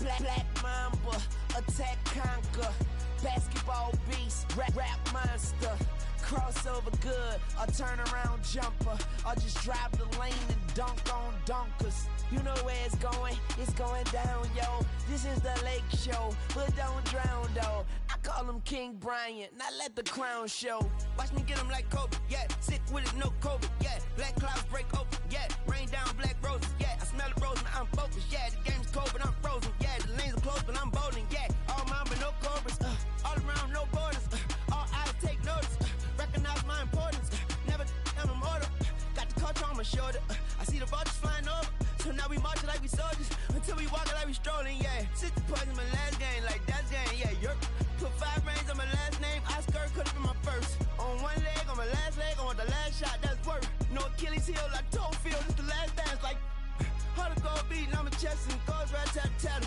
Black Mamba, attack conquer, basketball beast, rap monster, crossover good, a turnaround jumper, or just drive the lane and dunk on dunkers. You know where it's going down, yo. This is the Lake Show, but don't drown, though. I call him King Bryant, not let the crown show. Watch me get him like Kobe, yeah. Sick with it, no COVID, yeah. Black clouds break open, yeah. Rain down black roses, yeah. I smell the rose, man, I'm focused, yeah. The game's cold, but I'm frozen, yeah. The lanes are closed, but I'm bowling, yeah. All mine, but no cobras, all around, no borders, all eyes take notice, recognize my importance, never I'm immortal, got the culture on my shoulder, I see the vultures flying over, so now we marching like we soldiers, until we walking like we strolling, yeah. 60 points in my last game, like that's game, yeah. Yerp. Put 5 rings on my last name, Oscar could've been my first. On one leg, on my last leg, I want the last shot, that's worth. No Achilles heel, like toe field, this the last dance, like hard to go beating, I'm a chest and goes right tat.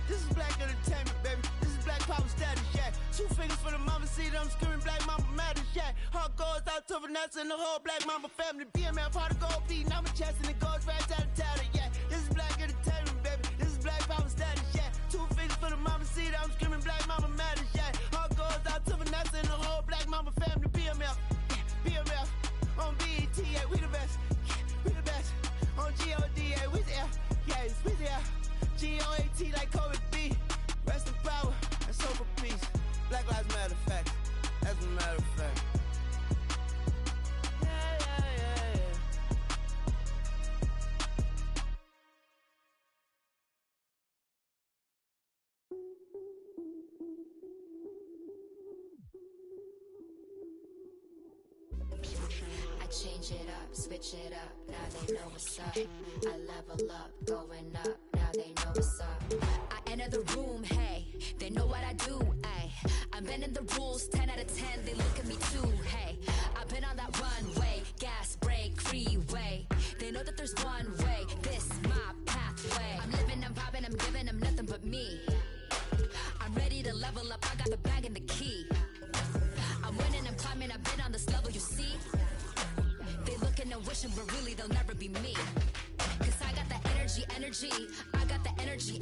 This is black entertainment, baby. This is black power status, yeah. 2 fingers for the mama, see them screaming black mama matters, yeah. Heart goes out to Vanessa and the whole black mama family. BMF, hard to go beating, I'm a chest and it goes right tat, yeah. This is black entertainment, baby. This is black power status, yeah. 2 fingers for the mama, see them screaming black mama matters, yeah. Heart goes out to Vanessa and the whole black mama family. BMF, BMF, on BET, yeah, we the best, we the best. On GODA, we there, yeah, we there. GOAT like Kobe B. Rest in power and soul for peace. Black Lives Matter fact. That's a matter of fact. Yeah. I change it up, switch it up, now they know what's up. I level up, going up, now they know what's up. I enter the room, hey, they know what I do, ay. I'm bending the rules, 10 out of 10, they look at me too, hey. I've been on that runway, gas, brake, freeway. They know that there's one way, this my pathway. I'm living, I'm popping, I'm giving them nothing but me. I'm ready to level up, I got the bag and the key. I'm winning, I'm climbing, I've been on this level, you see. They looking and wishing, but really they'll never be me. Cause I got the energy, I got the energy.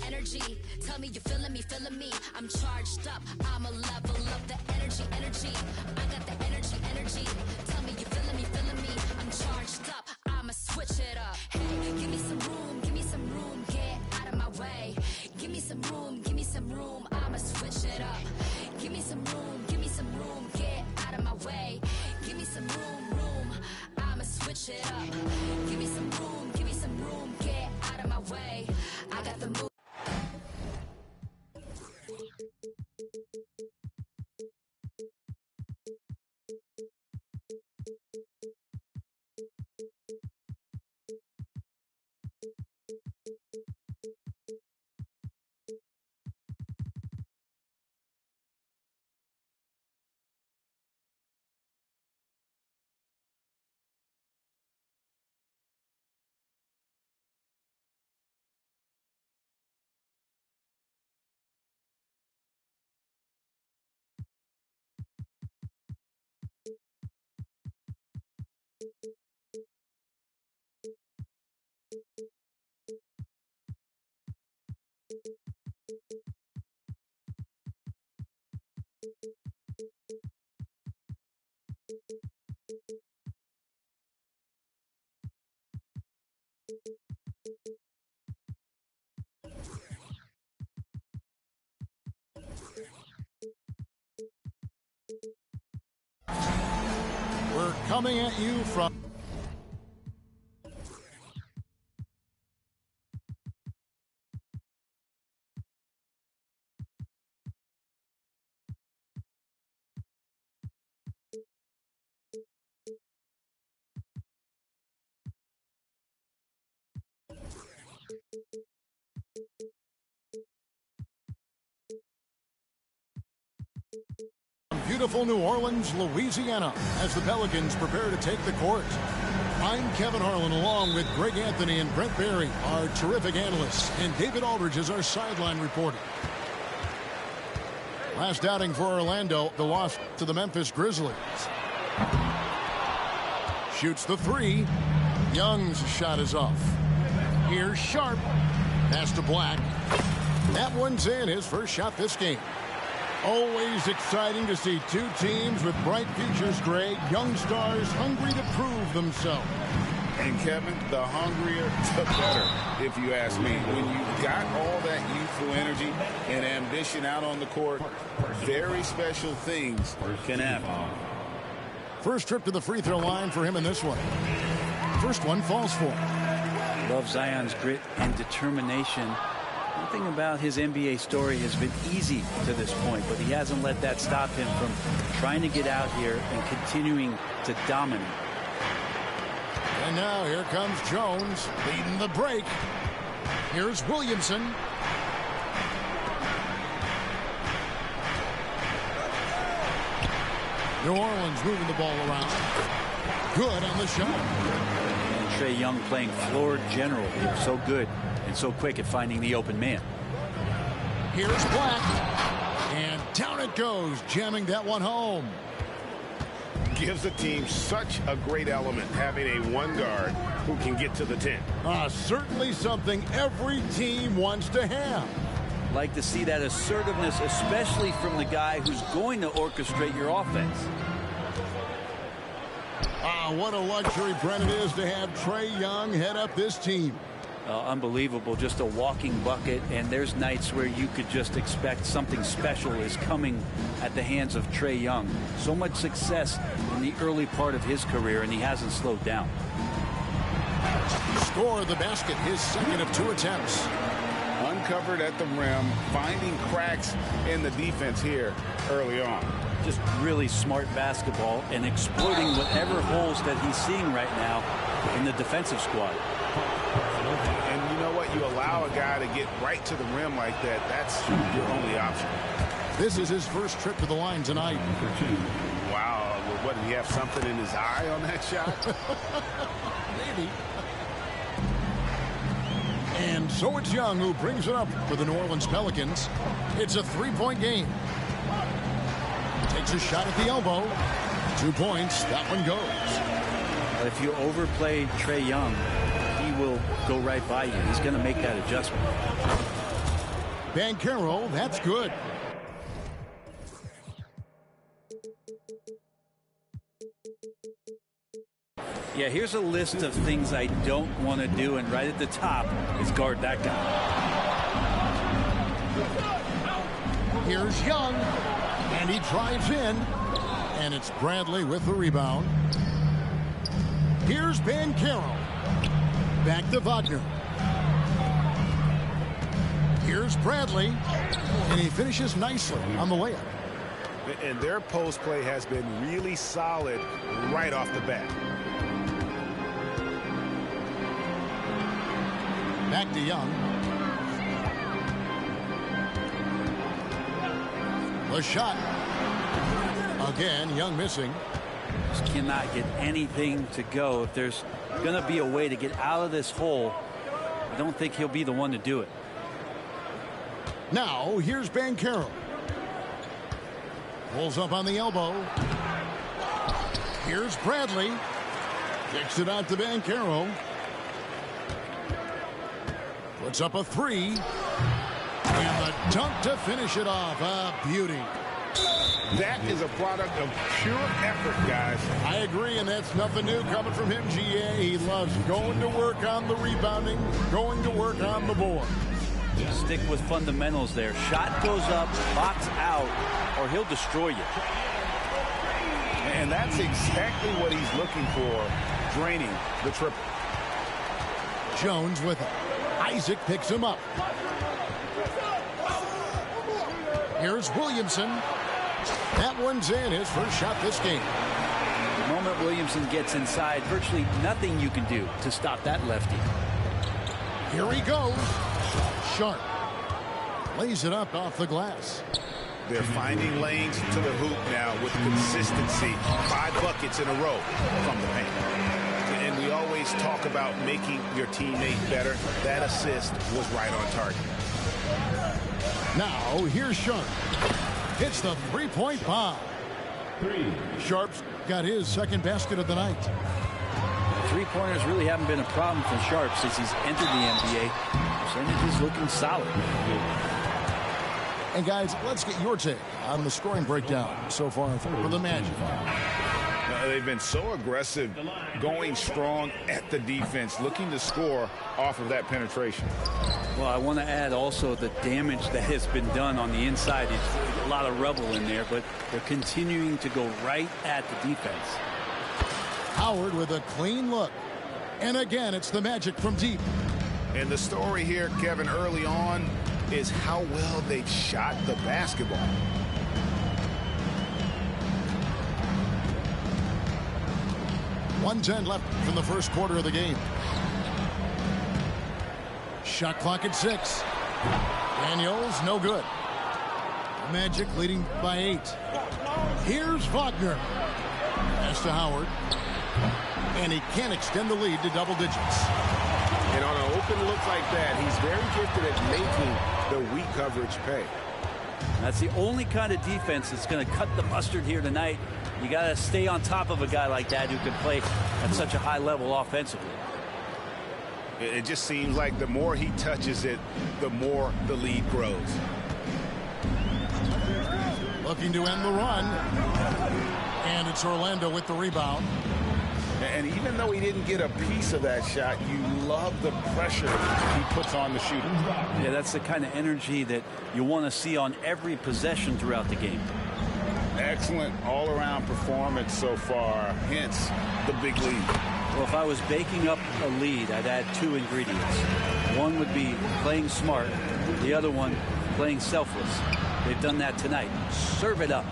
Tell me you feeling me. I'm charged up, I'ma level up the energy. I got the energy. Tell me you feeling me. I'm charged up, I'ma switch it up. Hey, give me some room, get out of my way. Give me some room, I'ma switch it up. Give me some room, get out of my way. Give me some room, I'ma switch it up. Give me some room, get out of my way. I got the move. We're coming at you from... beautiful New Orleans, Louisiana, as the Pelicans prepare to take the court. I'm Kevin Harlan, along with Greg Anthony and Brent Barry, our terrific analysts, and David Aldridge is our sideline reporter. Last outing for Orlando, the loss to the Memphis Grizzlies. Shoots the three. Young's shot is off. Here's Sharp. Pass to Black. That one's in, his first shot this game. Always exciting to see two teams with bright futures, Greg. Young stars hungry to prove themselves. And Kevin, the hungrier, the better, if you ask me. When you've got all that youthful energy and ambition out on the court, very special things can happen. First trip to the free throw line for him in this one. First one falls for him. Love Zion's grit and determination. Nothing about his NBA story has been easy to this point, but he hasn't let that stop him from trying to get out here and continuing to dominate. And now here comes Jones leading the break. Here's Williamson. New Orleans moving the ball around. Good on the shot. And Trae Young playing floor general here. So good and so quick at finding the open man. Here's Black. And down it goes, jamming that one home. Gives the team such a great element having a one guard who can get to the 10. Certainly something every team wants to have. Like to see that assertiveness, especially from the guy who's going to orchestrate your offense. What a luxury, Brent, it is to have Trae Young head up this team. Unbelievable, just a walking bucket, and there's nights where you could just expect something special is coming at the hands of Trae Young. So much success in the early part of his career, and he hasn't slowed down. Score the basket, his second of 2 attempts. Uncovered at the rim, finding cracks in the defense here early on. Just really smart basketball and exploiting whatever holes that he's seeing right now in the defensive squad. And you know what? You allow a guy to get right to the rim like that. That's your only option. This is his first trip to the line tonight. Wow. What, did he have something in his eye on that shot? Maybe. And so it's Young who brings it up for the New Orleans Pelicans. It's a 3-point game. Takes a shot at the elbow. 2 points. That one goes. If you overplay Trae Young, he will go right by you. He's going to make that adjustment. Banchero, that's good. Yeah, here's a list of things I don't want to do, and right at the top is guard that guy. Here's Young, and he drives in, and it's Bradley with the rebound. Here's Banchero. Back to Wagner. Here's Bradley, and he finishes nicely on the layup. And their post play has been really solid right off the bat. Back to Young. The shot. Again, Young missing. Just cannot get anything to go. If there's going to be a way to get out of this hole, I don't think he'll be the one to do it. Now, here's Banchero. Pulls up on the elbow. Here's Bradley. Kicks it out to Banchero. Puts up a 3. And the dunk to finish it off. A beauty. That is a product of pure effort, guys. I agree, and that's nothing new coming from him, GA. He loves going to work on the rebounding, going to work on the board. Stick with fundamentals there. Shot goes up, box out, or he'll destroy you. And that's exactly what he's looking for, draining the triple. Jones with it. Isaac picks him up. Here's Williamson. That one's in, his first shot this game. The moment Williamson gets inside, virtually nothing you can do to stop that lefty. Here he goes. Sharp. Lays it up off the glass. They're finding lanes to the hoop now with consistency. 5 buckets in a row from the paint. And we always talk about making your teammate better. That assist was right on target. Now, here's Sharp. Hits the 3-point bomb. Sharp's got his second basket of the night. Three-pointers really haven't been a problem for Sharp since he's entered the NBA. Percentage is looking solid. And guys, let's get your take on the scoring breakdown so far for the Magic. They've been so aggressive, going strong at the defense, looking to score off of that penetration. Well, I want to add also the damage that has been done on the inside. There's a lot of rubble in there, but they're continuing to go right at the defense. Howard with a clean look. And again, it's the Magic from deep. And the story here, Kevin, early on is how well they shot the basketball. .110 left from the first quarter of the game. Shot clock at 6. Daniels, no good. Magic leading by 8. Here's Wagner. Pass to Howard. And he can't extend the lead to double digits. And on an open look like that, he's very gifted at making the weak coverage pay. That's the only kind of defense that's going to cut the mustard here tonight. You got to stay on top of a guy like that who can play at such a high level offensively. It just seems like the more he touches it, the more the lead grows. Looking to end the run. And it's Orlando with the rebound. And even though he didn't get a piece of that shot, you love the pressure he puts on the shooter. Yeah, that's the kind of energy that you want to see on every possession throughout the game. Excellent all-around performance so far, hence the big lead. Well, if I was baking up a lead, I'd add 2 ingredients. One would be playing smart. The other one, playing selfless. They've done that tonight. Serve it up.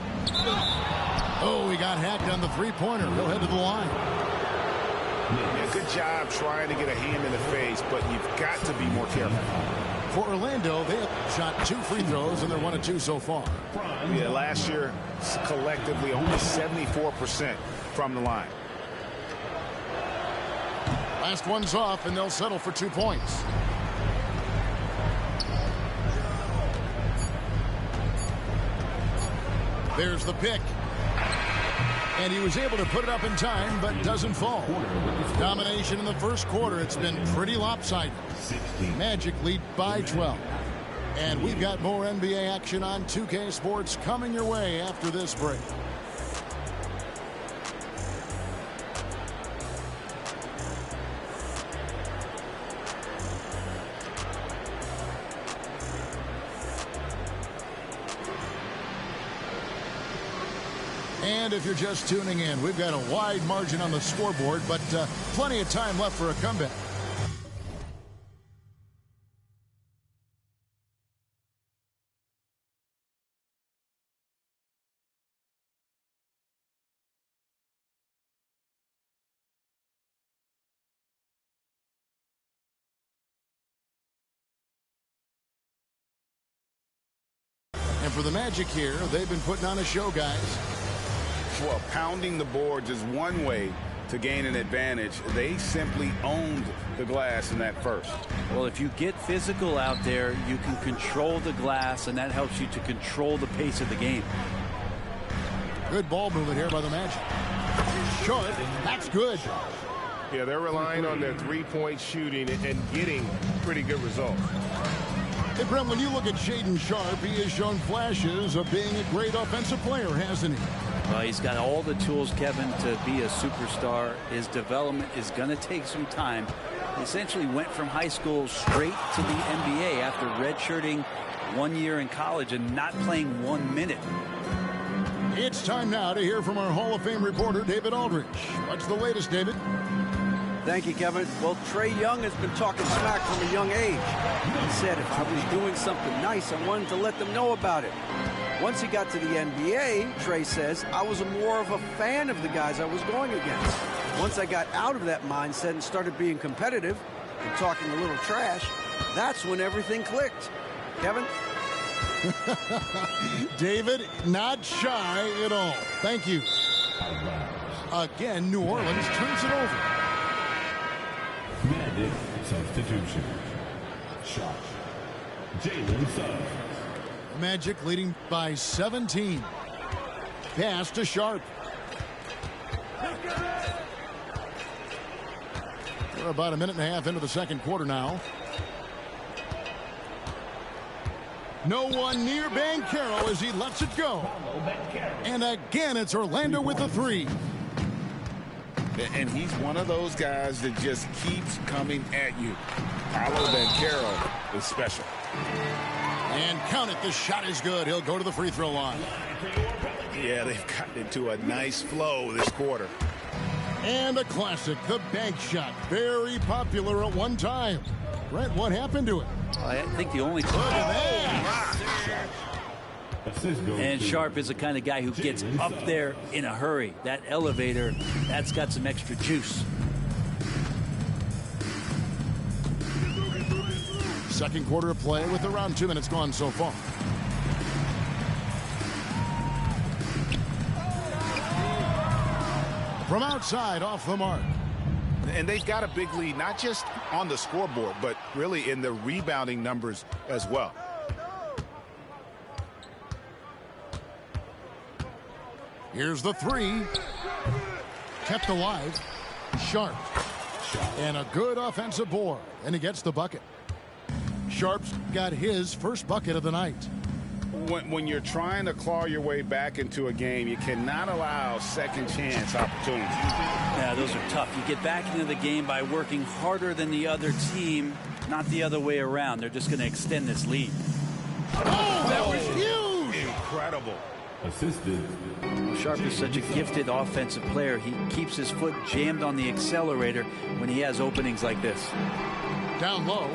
Oh, he got hacked on the three-pointer. He'll head to the line. Yeah, good job trying to get a hand in the face, but you've got to be more careful. For Orlando, they have shot 2 free throws, and they're 1 of 2 so far. Yeah, last year, collectively, only 74% from the line. Last one's off, and they'll settle for 2 points. There's the pick. And he was able to put it up in time, but doesn't fall. Domination in the first quarter. It's been pretty lopsided. Magic lead by 12. And we've got more NBA action on 2K Sports coming your way after this break. And if you're just tuning in, we've got a wide margin on the scoreboard, but plenty of time left for a comeback. And for the Magic here, they've been putting on a show, guys. Well, pounding the boards is one way to gain an advantage. They simply owned the glass in that first. Well, if you get physical out there, you can control the glass, and that helps you to control the pace of the game. Good ball movement here by the Magic. Short. That's good. Yeah, they're relying on their three-point shooting and getting pretty good results. Hey, Brent, when you look at Shaedon Sharpe, he has shown flashes of being a great offensive player, hasn't he? Well, he's got all the tools, Kevin, to be a superstar. His development is going to take some time. He essentially went from high school straight to the NBA after redshirting 1 year in college and not playing 1 minute. It's time now to hear from our Hall of Fame reporter, David Aldridge. What's the latest, David? Thank you, Kevin. Well, Trae Young has been talking smack from a young age. He said if I was doing something nice, I wanted to let them know about it. Once he got to the NBA, Trae says, I was more of a fan of the guys I was going against. Once I got out of that mindset and started being competitive and talking a little trash, that's when everything clicked. Kevin? David, not shy at all. Thank you. Again, New Orleans turns it over. Magic substitution. Shot. Jalen Suggs. Magic leading by 17. Pass to Sharpe. We're about a minute and a half into the second quarter now. No one near Banchero as he lets it go. And again, it's Orlando with a three. And he's one of those guys that just keeps coming at you. Paolo Banchero is special. And count it, the shot is good. He'll go to the free throw line. Yeah, they've gotten into a nice flow this quarter. And a classic, the bank shot. Very popular at one time. Brent, what happened to it? I think the only Look at that. And Sharp is the kind of guy who gets up there in a hurry. That elevator, that's got some extra juice. Second quarter of play with around 2 minutes gone so far. From outside, off the mark. And they've got a big lead, not just on the scoreboard, but really in the rebounding numbers as well. Here's the three. Kept alive. Sharp. And a good offensive board. And he gets the bucket. Sharp's got his first bucket of the night. When you're trying to claw your way back into a game, you cannot allow second chance opportunities. Yeah, those are tough. You get back into the game by working harder than the other team, not the other way around. They're just going to extend this lead. Oh, that was huge! Incredible. Assisted. Sharp is such a gifted offensive player. He keeps his foot jammed on the accelerator when he has openings like this. Down low.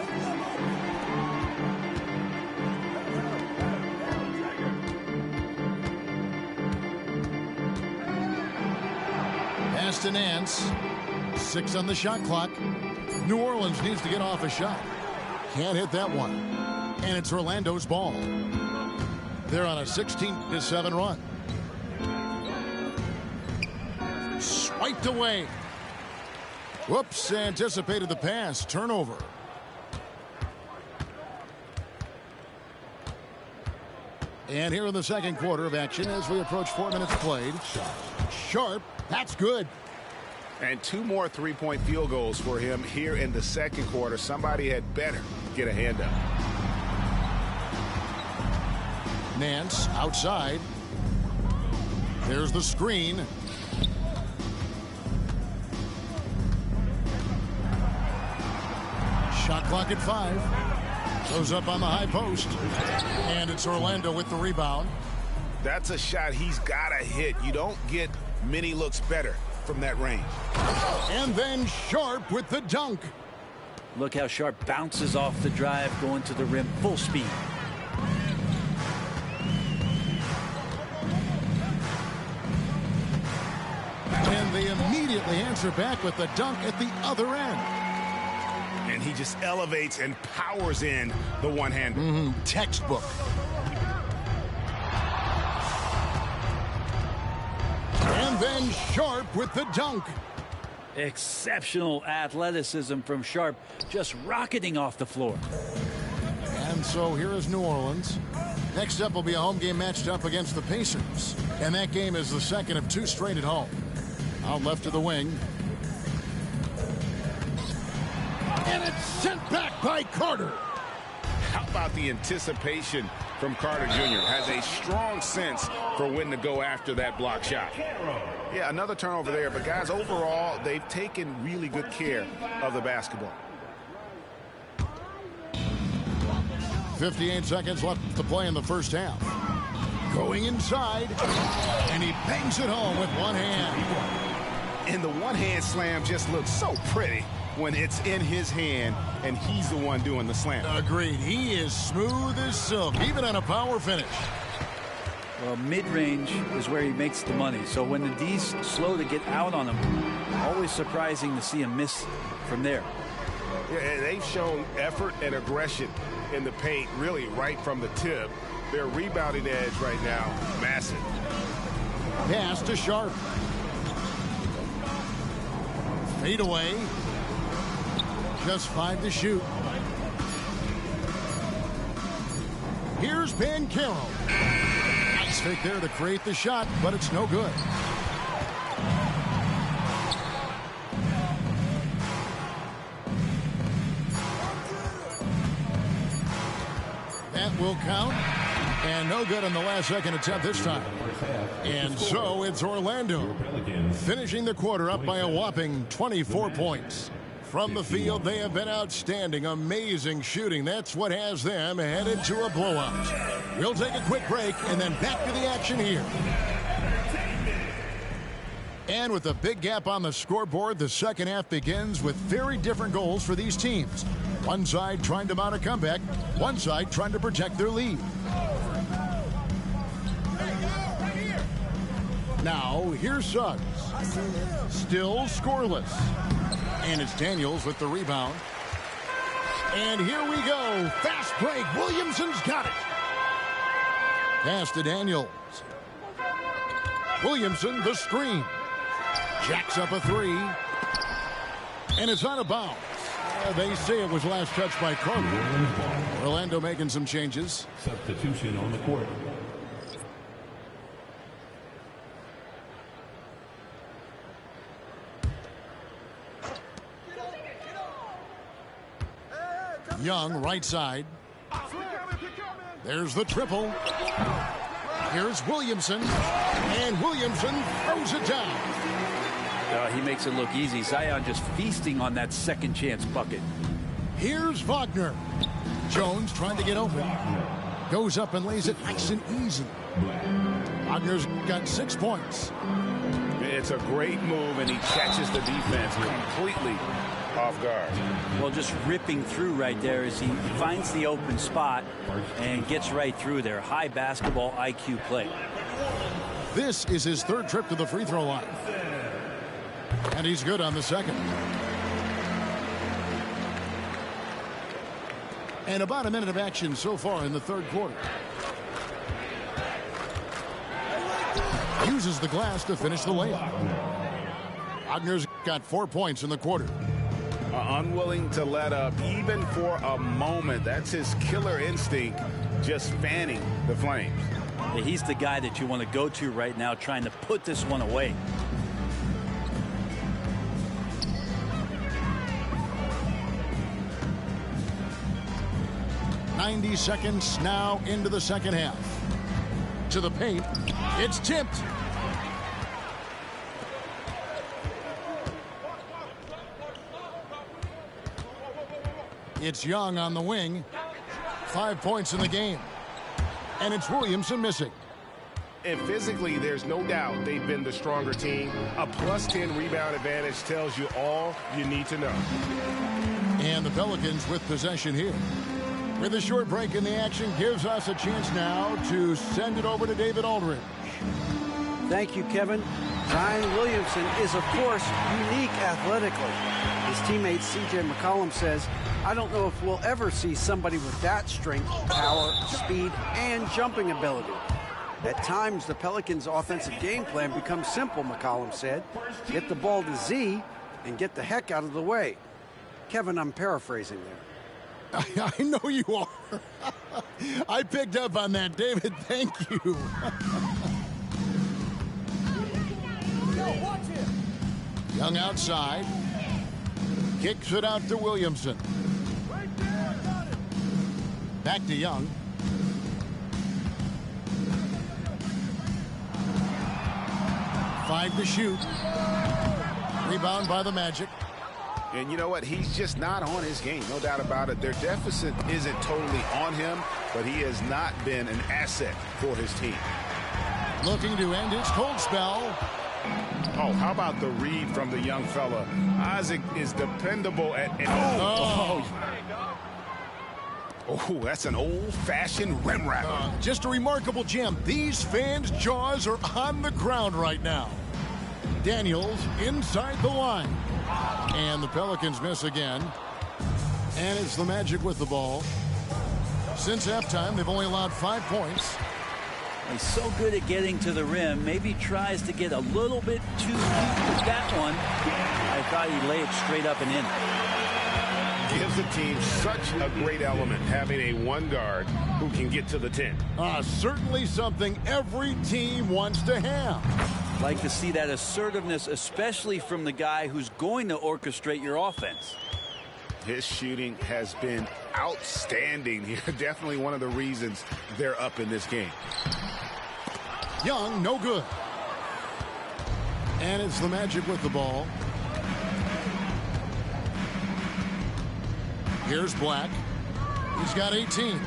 Pass to Nance. 6 on the shot clock. New Orleans needs to get off a shot. Can't hit that one. And it's Orlando's ball. They're on a 16-7 run. Swiped away. Whoops, anticipated the pass. Turnover. And here in the second quarter of action as we approach 4 minutes played. Sharp, that's good. And 2 more three-point field goals for him here in the second quarter. Somebody had better get a hand up. Nance outside. There's the screen. Shot clock at 5. Goes up on the high post. And it's Orlando with the rebound. That's a shot he's got to hit. You don't get many looks better from that range. And then Sharp with the dunk. Look how Sharp bounces off the drive, going to the rim full speed. And they immediately answer back with the dunk at the other end. And he just elevates and powers in the one-hander. Textbook. And then Sharp with the dunk. Exceptional athleticism from Sharp, just rocketing off the floor. And so here is New Orleans. Next up will be a home game matched up against the Pacers. And that game is the second of 2 straight at home. Out left of the wing. And it's sent back by Carter. How about the anticipation from Carter Jr.? Has a strong sense for when to go after that block shot. Yeah, another turnover there. But, guys, overall, they've taken really good care of the basketball. 58 seconds left to play in the first half. Going inside. And he bangs it home with one hand. And the one-hand slam just looks so pretty when it's in his hand and he's the one doing the slam. Agreed. He is smooth as silk, even on a power finish. Well, mid-range is where he makes the money. So when the D's slow to get out on him, always surprising to see him miss from there. Yeah, and they've shown effort and aggression in the paint, really right from the tip. Their rebounding edge right now, massive. Pass to Sharp. Fade away. Just 5 to shoot. Here's Banchero. Nice fake there to create the shot, but it's no good. That will count. And no good on the last second attempt this time. And so it's Orlando finishing the quarter up by a whopping 24 points. From the field, they have been outstanding. Amazing shooting. That's what has them headed to a blowout. We'll take a quick break and then back to the action here. And with a big gap on the scoreboard, the second half begins with very different goals for these teams. One side trying to mount a comeback, one side trying to protect their lead. Now, here's Suggs. Still scoreless. And it's Daniels with the rebound. And here we go. Fast break. Williamson's got it. Pass to Daniels. Williamson, the screen. Jacks up a three. And it's out of bounds. They say it was last touched by Carter. Orlando making some changes. Substitution on the court. Young, right side. There's the triple. Here's Williamson. And Williamson throws it down. He makes it look easy. Zion just feasting on that second chance bucket. Here's Wagner. Jones trying to get open. Goes up and lays it nice and easy. Wagner's got 6 points. It's a great move, and he catches the defense completely off guard. Well, just ripping through right there as he finds the open spot and gets right through there. High basketball IQ play. This is his third trip to the free throw line. And he's good on the second. And about a minute of action so far in the third quarter. Uses the glass to finish the layup. Wagner's got 4 points in the quarter. Unwilling to let up even for a moment. That's his killer instinct, just fanning the flames. He's the guy that you want to go to right now, trying to put this one away. .90 seconds now into the second half. To the paint. It's tipped. It's Young on the wing. 5 points in the game. And it's Williamson missing. And physically, there's no doubt they've been the stronger team. A +10 rebound advantage tells you all you need to know. And the Pelicans with possession here. With a short break in the action, gives us a chance now to send it over to David Aldridge. Thank you, Kevin. Zion Williamson is, of course, unique athletically. His teammate C.J. McCollum says, I don't know if we'll ever see somebody with that strength, power, speed, and jumping ability. At times, the Pelicans' offensive game plan becomes simple, McCollum said. Get the ball to Z and get the heck out of the way. Kevin, I'm paraphrasing there. I know you are. I picked up on that, David. Thank you. Young outside. Kicks it out to Williamson. Back to Young. Five to shoot. Rebound by the Magic. And you know what? He's just not on his game. No doubt about it. Their deficit isn't totally on him, but he has not been an asset for his team. Looking to end his cold spell. Oh, how about the read from the young fella? Isaac is dependable at... Oh, that's an old-fashioned rim wrapper. Just a remarkable gem. These fans' jaws are on the ground right now. Daniels inside the line. And the Pelicans miss again. And it's the Magic with the ball. Since halftime, they've only allowed 5 points. He's so good at getting to the rim. Maybe tries to get a little bit too deep with that one. I thought he'd lay it straight up and in. Gives the team such a great element, having a one guard who can get to the 10. Certainly something every team wants to have. Like to see that assertiveness, especially from the guy who's going to orchestrate your offense. His shooting has been outstanding here. Definitely one of the reasons they're up in this game. Young, no good. And it's the Magic with the ball. Here's Black. He's got 18.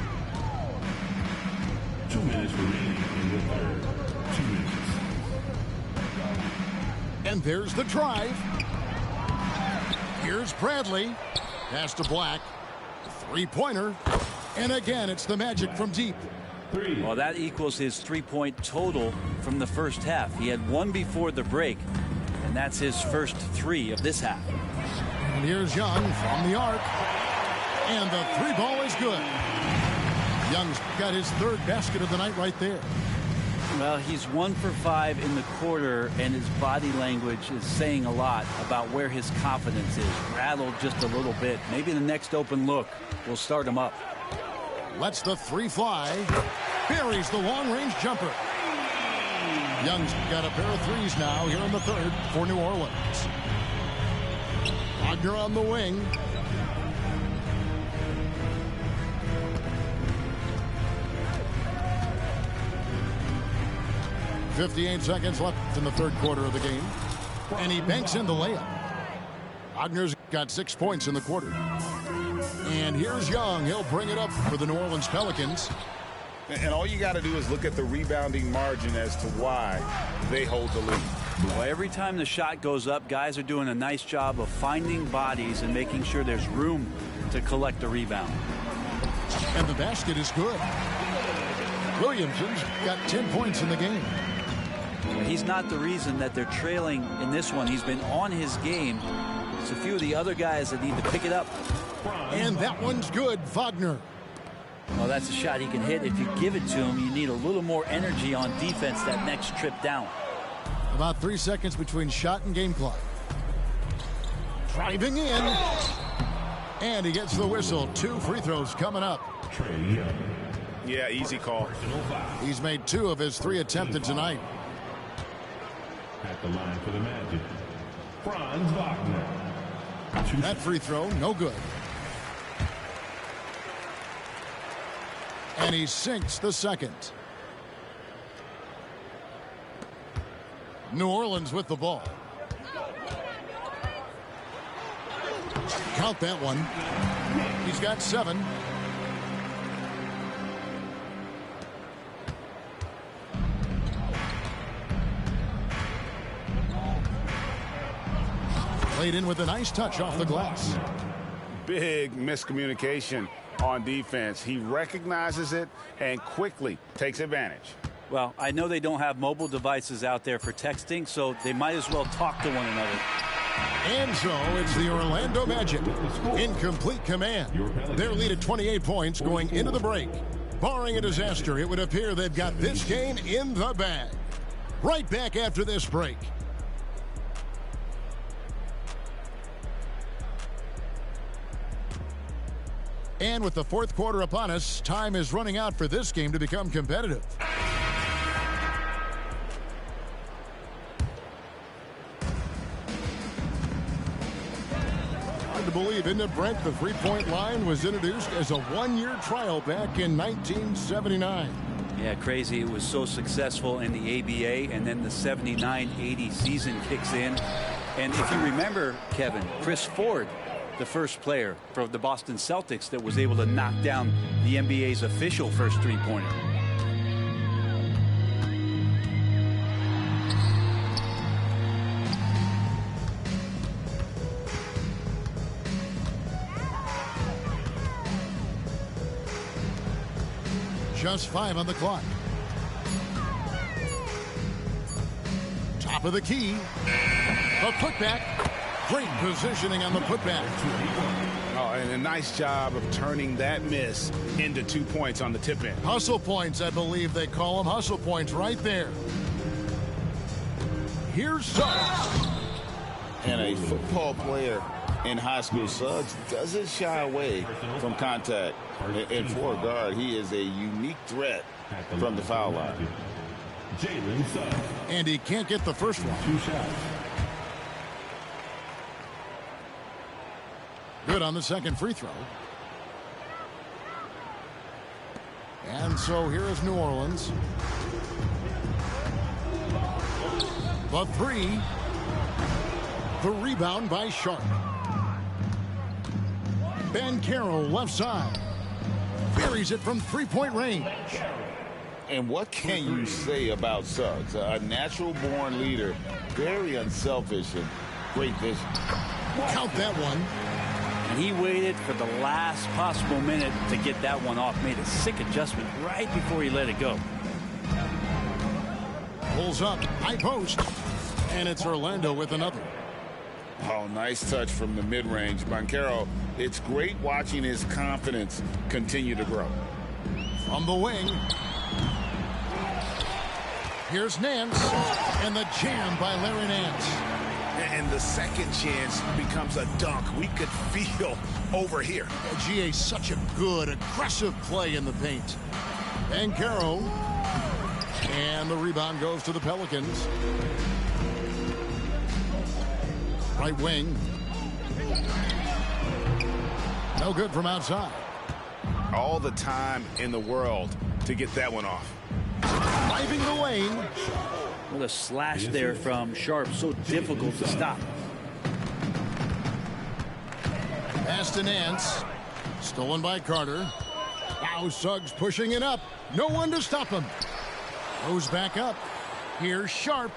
2 minutes remaining in the third. 2 minutes. And there's the drive. Here's Bradley. Pass to Black. Three-pointer. And again, it's the Magic from deep. Well, that equals his three-point total from the first half. He had one before the break, and that's his first three of this half. And here's Young from the arc. And the three ball is good. Young's got his third basket of the night right there. Well, he's 1 for 5 in the quarter, and his body language is saying a lot about where his confidence is. Rattled just a little bit. Maybe the next open look will start him up. Lets the three fly. Buries the long-range jumper. Young's got a pair of threes now here in the third for New Orleans. Wagner on the wing. .58 seconds left in the third quarter of the game. And he banks in the layup. Wagner's got 6 points in the quarter. And here's Young. He'll bring it up for the New Orleans Pelicans. And all you got to do is look at the rebounding margin as to why they hold the lead. Well, every time the shot goes up, guys are doing a nice job of finding bodies and making sure there's room to collect the rebound. And the basket is good. Williamson's got 10 points in the game. He's not the reason that they're trailing in this one. He's been on his game. It's a few of the other guys that need to pick it up. And that one's good, Wagner. Well, that's a shot he can hit. If you give it to him, you need a little more energy on defense that next trip down. About 3 seconds between shot and game clock. Driving in. And he gets the whistle. 2 free throws coming up. Trae Young. Yeah, easy call. He's made 2 of his 3 attempted tonight. At the line for the Magic, Franz Wagner. That free throw, no good. And he sinks the second. New Orleans with the ball. Count that one. He's got 7. Played in with a nice touch off the glass. Big miscommunication on defense. He recognizes it and quickly takes advantage. Well, I know they don't have mobile devices out there for texting, so they might as well talk to one another. And so it's the Orlando Magic in complete command. Their lead at 28 points going into the break. Barring a disaster, it would appear they've got this game in the bag. Right back after this break. And with the fourth quarter upon us, time is running out for this game to become competitive. Hard to believe, isn't it, Brent? The three-point line was introduced as a one-year trial back in 1979. Yeah, crazy. It was so successful in the ABA, and then the 79-80 season kicks in. And if you remember, Kevin, Chris Ford, the first player for the Boston Celtics that was able to knock down the NBA's official first three-pointer. Just 5 on the clock. Top of the key. The putback. Great positioning on the putback. Oh, and a nice job of turning that miss into 2 points on the tip in. Hustle points, I believe they call them. Hustle points right there. Here's Suggs. And a football player in high school, Suggs doesn't shy away from contact. And for a guard, he is a unique threat from the foul line. Jalen Suggs. And he can't get the first one. 2 shots. Good on the second free throw. And so here is New Orleans. The three. The rebound by Sharp. Banchero left side. Buries it from three-point range. And what can you say about Suggs? A natural-born leader, very unselfish and great vision. Count that one. And he waited for the last possible minute to get that one off. Made a sick adjustment right before he let it go. Pulls up, high post. And it's Orlando with another. Oh, nice touch from the mid-range. Banchero, it's great watching his confidence continue to grow. From the wing. Here's Nance. And the jam by Larry Nance. And the second chance becomes a dunk. We could feel over here. GA, such a good, aggressive play in the paint. Banchero. And the rebound goes to the Pelicans. Right wing. No good from outside. All the time in the world to get that one off. Driving the lane. What a slash there from Sharp. So difficult to stop. Pass to Nance. Stolen by Carter. Now Suggs pushing it up. No one to stop him. Goes back up. Here's Sharp.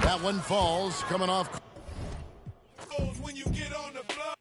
That one falls. Coming off. When you get on the block.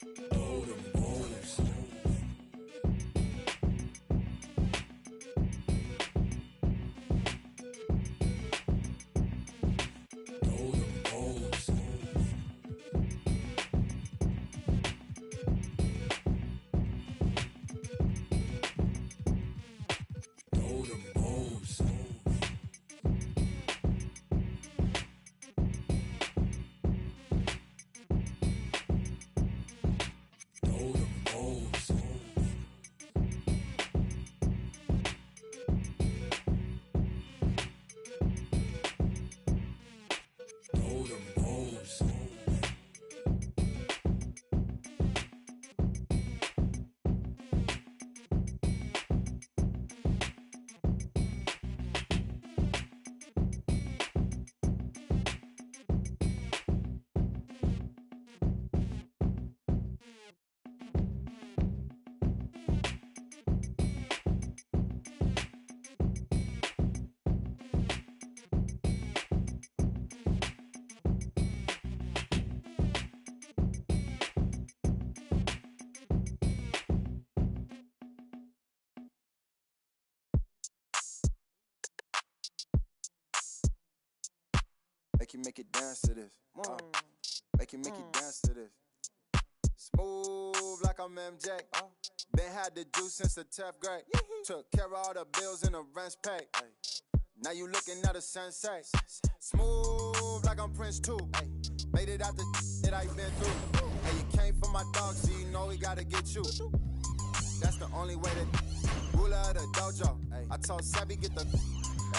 Make it dance to this. Make it dance to this. Smooth like I'm MJ. Been had the juice since the 10th grade. Took care of all the bills and the rent's paid. Now you looking at a sensei. Smooth like I'm Prince too. Made it out the that I been through. And you came for my dog, so you know we gotta get you. That's the only way to ruler of the dojo. I told Sebby get the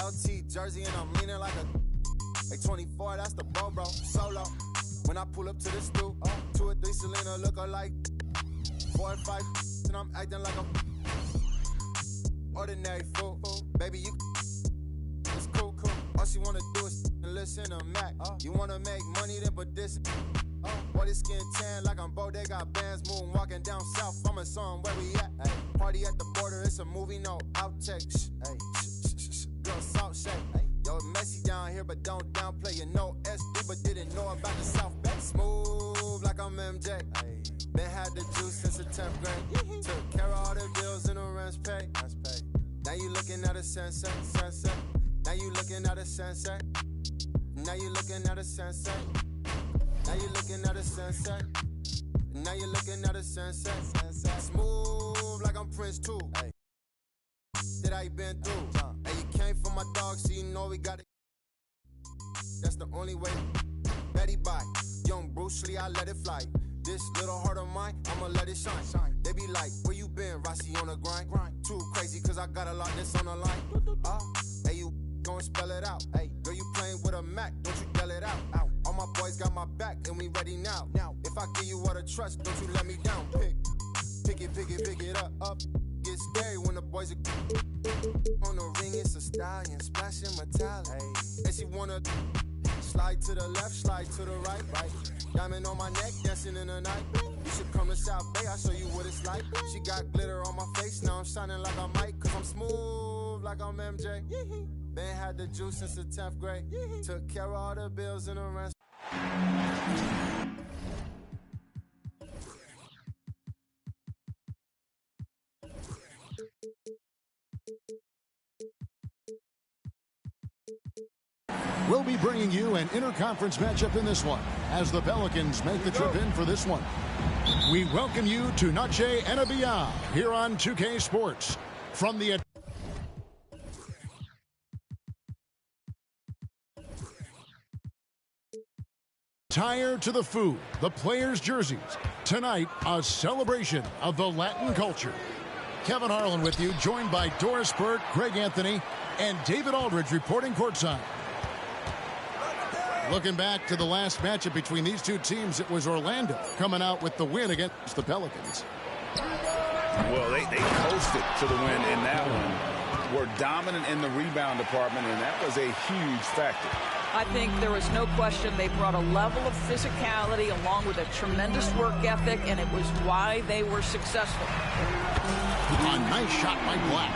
LT jersey and I'm leaning like a. Hey, 24, that's the bro, solo. When I pull up to the stoop, 2 or 3 Selena look alike. 4 or 5, and I'm acting like I'm ordinary fool. Baby, you it's cool. All she wanna do is listen to Mac. You wanna make money, then put this. Boy, this skin tan like I'm Bo. They got bands moving, walking down south. I'm a song where we at. Party at the border, it's a movie, no outtakes. Girl, salt shake. Yo, messy down here, but don't downplay. You know SD, but didn't know about the South Bay. Smooth like I'm MJ. Been had the juice since the 10th grade. Took care of all the bills and the rent's paid. Now you looking at a sensei. Now you looking at a sensei. Now you looking at a sensei. Now you looking at a sensei. Now you looking at a sensei. Smooth like I'm Prince too. That I been through. And you came for my dog, so you know we got it. That's the only way. Betty Bye, young Bruce Lee, I let it fly. This little heart of mine, I'ma let it shine. They be like, where you been, Rossi on the grind? Too crazy, cause I got a lot that's on the line. Hey, you gon' spell it out. Hey, girl, you playing with a Mac, don't you yell it out. All my boys got my back, and we ready now. If I give you all the trust, don't you let me down. Pick it up. Get scary when the boys are on the ring. It's a stallion, splashing metallic. And she wanna slide to the left, slide to the right. Diamond on my neck, dancing in the night. You should come to South Bay, I'll show you what it's like. She got glitter on my face, now I'm shining like I'm Mike. Cause I'm smooth like I'm MJ. Been had the juice since the 10th grade. Took care of all the bills and the rest. We'll be bringing you an interconference matchup in this one as the Pelicans make the trip in for this one. We welcome you to Noche NBA here on 2K Sports. From the attire to the food, the players' jerseys. Tonight, a celebration of the Latin culture. Kevin Harlan with you, joined by Doris Burke, Greg Anthony, and David Aldridge reporting courtside. Looking back to the last matchup between these two teams, it was Orlando coming out with the win against the Pelicans. Well, they coasted to the win in that one. Were dominant in the rebound department, and that was a huge factor. I think there was no question they brought a level of physicality along with a tremendous work ethic, and it was why they were successful. A nice shot by Black.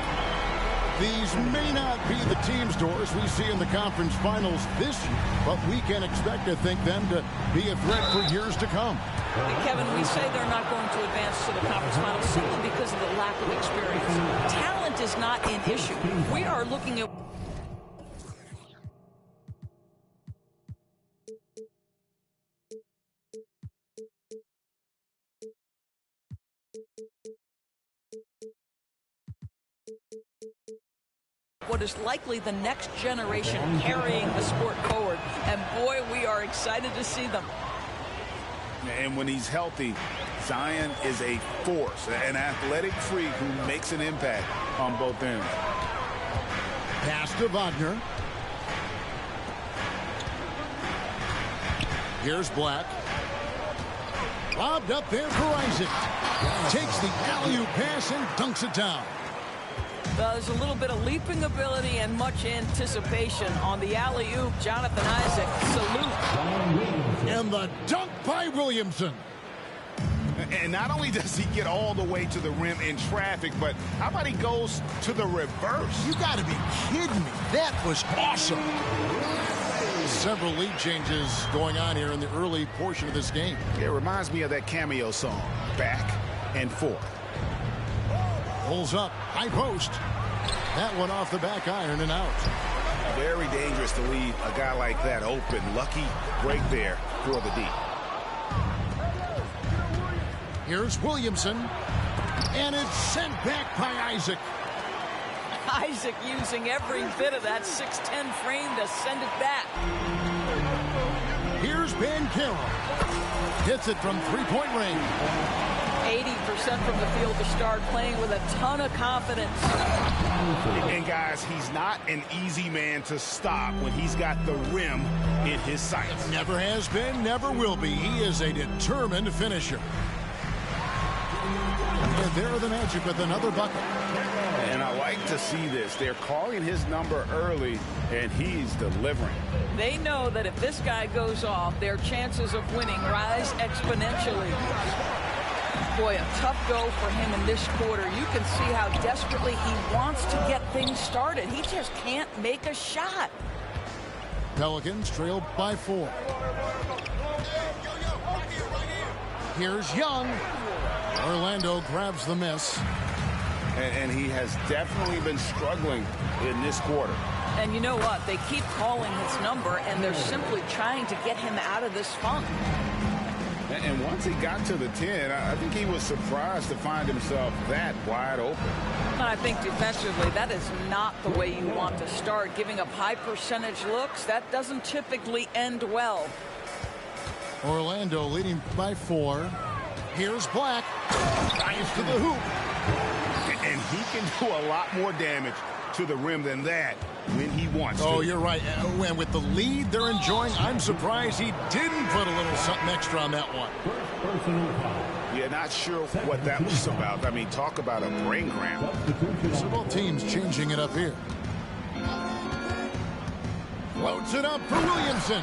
These may not be the teams, Doris, we see in the conference finals this year, but we can expect, I think, them to be a threat for years to come. And Kevin, we say they're not going to advance to the conference finals simply because of the lack of experience. Talent is not an issue. We are looking at what is likely the next generation carrying the sport forward. And boy, we are excited to see them. And when he's healthy, Zion is a force, an athletic freak who makes an impact on both ends. Pass to Wagner. Here's Black. Lobbed up there for Isaac. Takes the alley-oop pass and dunks it down. There's a little bit of leaping ability and much anticipation on the alley-oop. Jonathan Isaac, salute. And the dunk by Williamson. And not only does he get all the way to the rim in traffic, but how about he goes to the reverse? You got to be kidding me. That was awesome. Several lead changes going on here in the early portion of this game. It reminds me of that cameo song, Back and Forth. Pulls up, high post. That one off the back iron and out. Very dangerous to leave a guy like that open. Lucky break there for the D. Here's Williamson. And it's sent back by Isaac. Isaac using every bit of that 6'10 frame to send it back. Here's Banchero. Hits it from three-point range. 80% from the field to start, playing with a ton of confidence. And guys, he's not an easy man to stop when he's got the rim in his sights. Never has been, never will be. He is a determined finisher. And there are the Magic with another bucket. And I like to see this. They're calling his number early, and he's delivering. They know that if this guy goes off, their chances of winning rise exponentially. Boy, a tough go for him in this quarter. You can see how desperately he wants to get things started. He just can't make a shot. Pelicans trail by 4. Here's Young. Orlando grabs the miss. And he has definitely been struggling in this quarter. And you know what? They keep calling his number, and they're simply trying to get him out of this funk. And once he got to the 10, I think he was surprised to find himself that wide open. And I think defensively, that is not the way you want to start. Giving up high percentage looks, that doesn't typically end well. Orlando leading by 4. Here's Black. Dives to the hoop. And he can do a lot more damage to the rim than that when he wants to. Oh, you're right. And with the lead they're enjoying, I'm surprised he didn't put a little something extra on that one. Personal foul. Yeah, not sure what that was about. I mean, talk about a brain cramp. So both teams changing it up here. Floats it up for Williamson.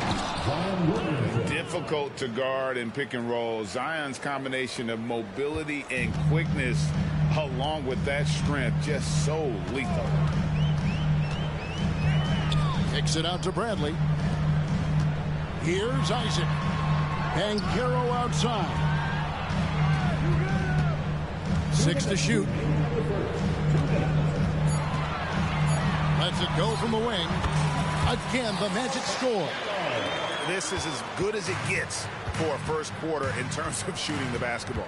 Difficult to guard and pick and roll. Zion's combination of mobility and quickness along with that strength, just so lethal. Kicks it out to Bradley. Here's Isaac. Banchero outside. 6 to shoot. Lets it go from the wing. Again, the Magic score. This is as good as it gets for a first quarter in terms of shooting the basketball.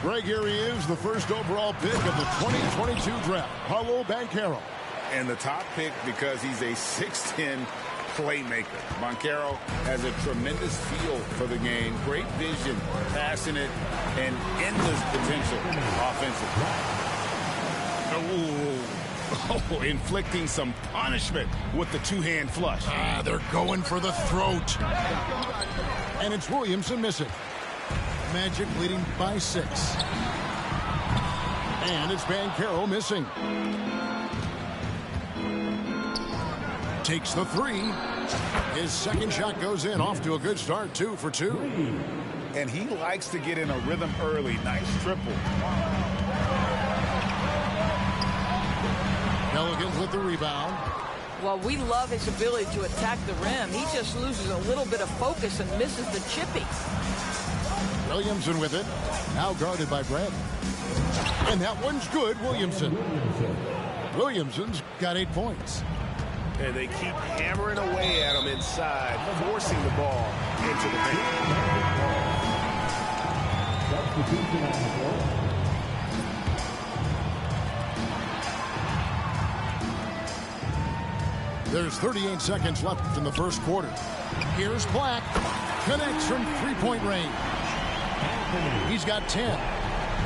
Greg, here he is, the first overall pick of the 2022 draft, Paolo Banchero. And the top pick because he's a 6'10" playmaker. Banchero has a tremendous feel for the game, great vision, passing it, and endless potential offensively. Oh, inflicting some punishment with the two-hand flush. They're going for the throat. And it's Williamson missing. Magic leading by 6. And it's Banchero missing. Takes the 3. His second shot goes in. Off to a good start, 2 for 2. And he likes to get in a rhythm early. Nice triple. Pelicans with the rebound. Well, we love his ability to attack the rim. He just loses a little bit of focus and misses the chippy. Williamson with it. Now guarded by Bradley. And that one's good, Williamson. Williamson's got 8 points. And they keep hammering away at him inside, forcing the ball into the paint. There's 38 seconds left in the first quarter. Here's Black. Connects from three-point range. He's got 10.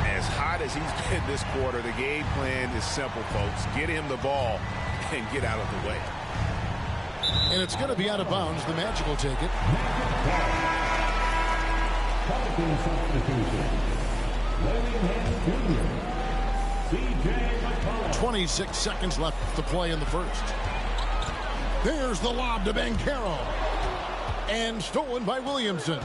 As hot as he's been this quarter, the game plan is simple, folks. Get him the ball and get out of the way. And it's going to be out of bounds. The Magic will take it. 26 seconds left to play in the first. There's the lob to Banchero. And stolen by Williamson.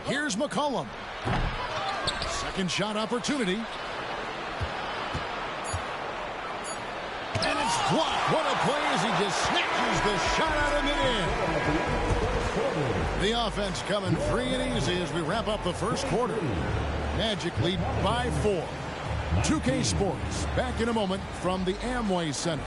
Here's McCollum. Second shot opportunity. And it's blocked. What a play as he just snatches the shot out of mid-air. The offense coming free and easy as we wrap up the first quarter. Magic lead by 4. 2K Sports back in a moment from the Amway Center.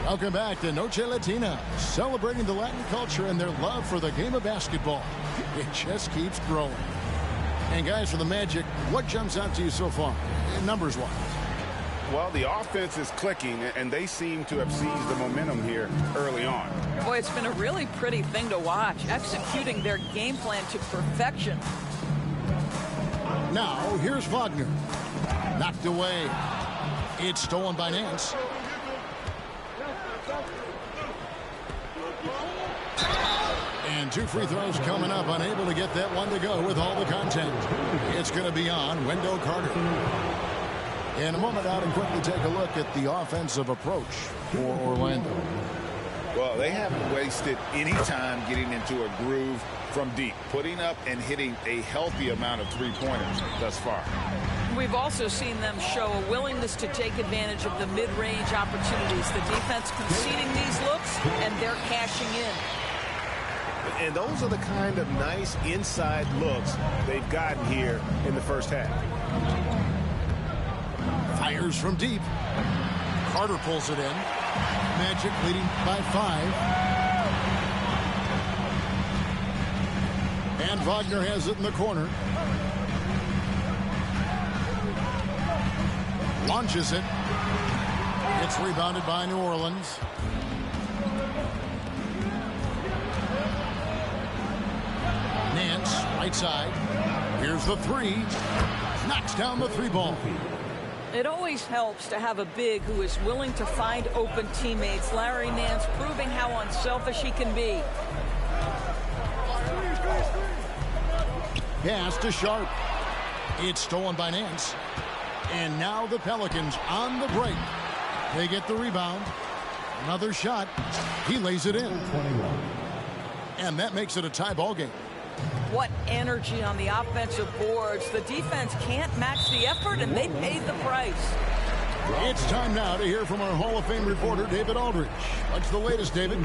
Welcome back to Noche Latina, celebrating the Latin culture and their love for the game of basketball. It just keeps growing. And guys, for the Magic, what jumps out to you so far, numbers-wise? Well, the offense is clicking, and they seem to have seized the momentum here early on. Boy, it's been a really pretty thing to watch, executing their game plan to perfection. Now, here's Wagner. Knocked away. It's stolen by Nance. And 2 free throws coming up, unable to get that one to go with all the contact. It's going to be on Wendell Carter. In a moment out and quickly take a look at the offensive approach for Orlando. Well, they haven't wasted any time getting into a groove from deep, putting up and hitting a healthy amount of three-pointers thus far. We've also seen them show a willingness to take advantage of the mid-range opportunities. The defense conceding these looks, and they're cashing in. And those are the kind of nice inside looks they've gotten here in the first half. Fires from deep. Carter pulls it in. Magic leading by 5. And Wagner has it in the corner. Launches it. It's rebounded by New Orleans. Nance, right side. Here's the three. Knocks down the three ball. It always helps to have a big who is willing to find open teammates. Larry Nance proving how unselfish he can be. Pass to Sharp. It's stolen by Nance. And now the Pelicans on the break. They get the rebound. Another shot. He lays it in. And that makes it a tie ball game. What energy on the offensive boards. The defense can't match the effort, and they paid the price. It's time now to hear from our Hall of Fame reporter, David Aldridge. What's the latest, David?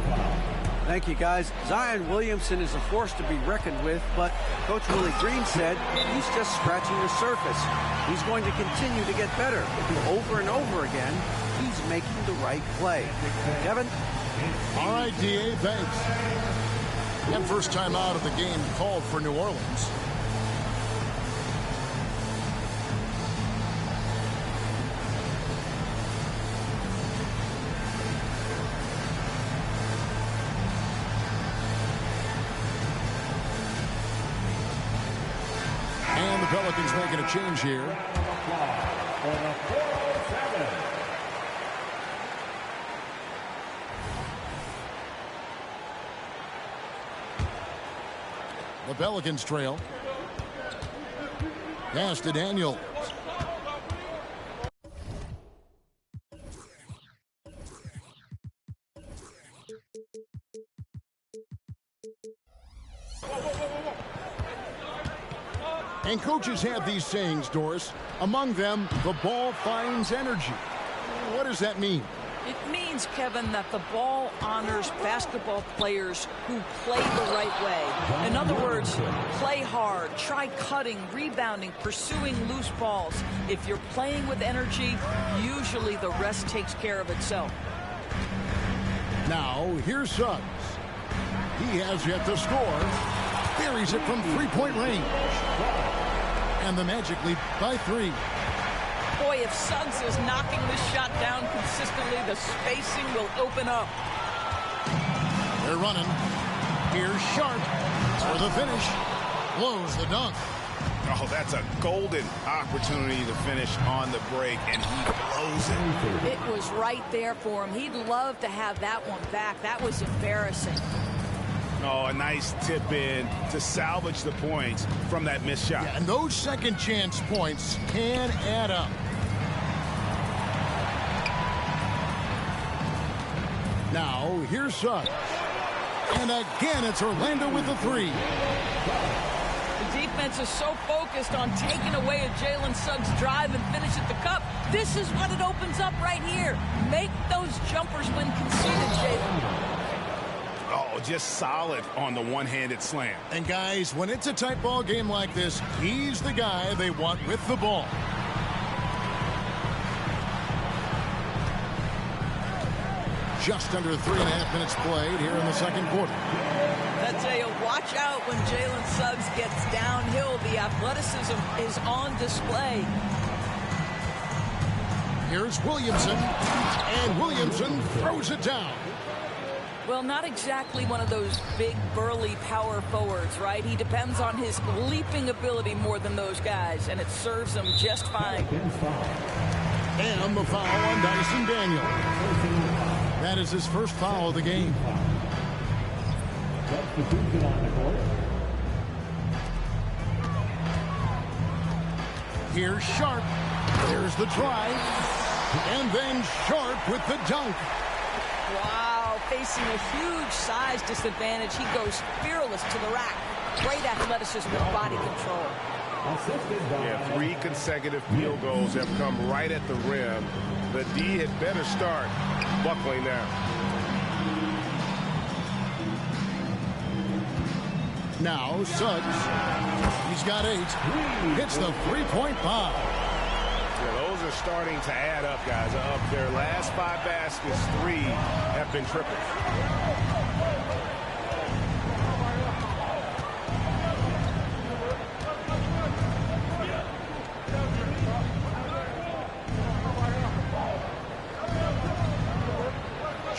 Thank you, guys. Zion Williamson is a force to be reckoned with, but Coach Willie Green said he's just scratching the surface. He's going to continue to get better. Over and over again, he's making the right play. Kevin? All right, D.A., thanks. And first time out of the game called for New Orleans. And the Pelicans making a change here. The Pelicans trail. Pass to Daniels. And coaches have these sayings, Doris. Among them, the ball finds energy. What does that mean? It means, Kevin, that the ball honors basketball players who play the right way. In other words, play hard, try cutting, rebounding, pursuing loose balls. If you're playing with energy, usually the rest takes care of itself. Now, here's Suggs. He has yet to score. Buries it from three-point range. And the Magic lead by 3. Boy, if Suggs is knocking this shot down consistently, the spacing will open up. They're running. Here's Sharp for the finish. Blows the dunk. Oh, that's a golden opportunity to finish on the break, and he blows it. It was right there for him. He'd love to have that one back. That was embarrassing. Oh, a nice tip in to salvage the points from that missed shot. Yeah, and those second chance points can add up. Now, here's Suggs. And again, it's Orlando with the 3. The defense is so focused on taking away a Jalen Suggs drive and finish at the cup. This is what it opens up right here. Make those jumpers when conceded, Jalen. Oh, just solid on the one-handed slam. And guys, when it's a tight ball game like this, he's the guy they want with the ball. Just under 3.5 minutes played here in the second quarter. I tell you, watch out when Jalen Suggs gets downhill. The athleticism is on display. Here's Williamson, and Williamson throws it down. Well, not exactly one of those big, burly power forwards, right? He depends on his leaping ability more than those guys, and it serves him just fine. And the foul on Dyson Daniels. That is his first foul of the game. Here's Sharp. There's the drive. And then Sharp with the dunk. Wow, facing a huge size disadvantage. He goes fearless to the rack. Great athleticism with body control. Yeah, 3 consecutive field goals have come right at the rim. The D had better start buckling down. Now Suggs. He's got 8. Hits the three-point bomb. Yeah, those are starting to add up, guys. Of their last 5 baskets, 3 have been triples.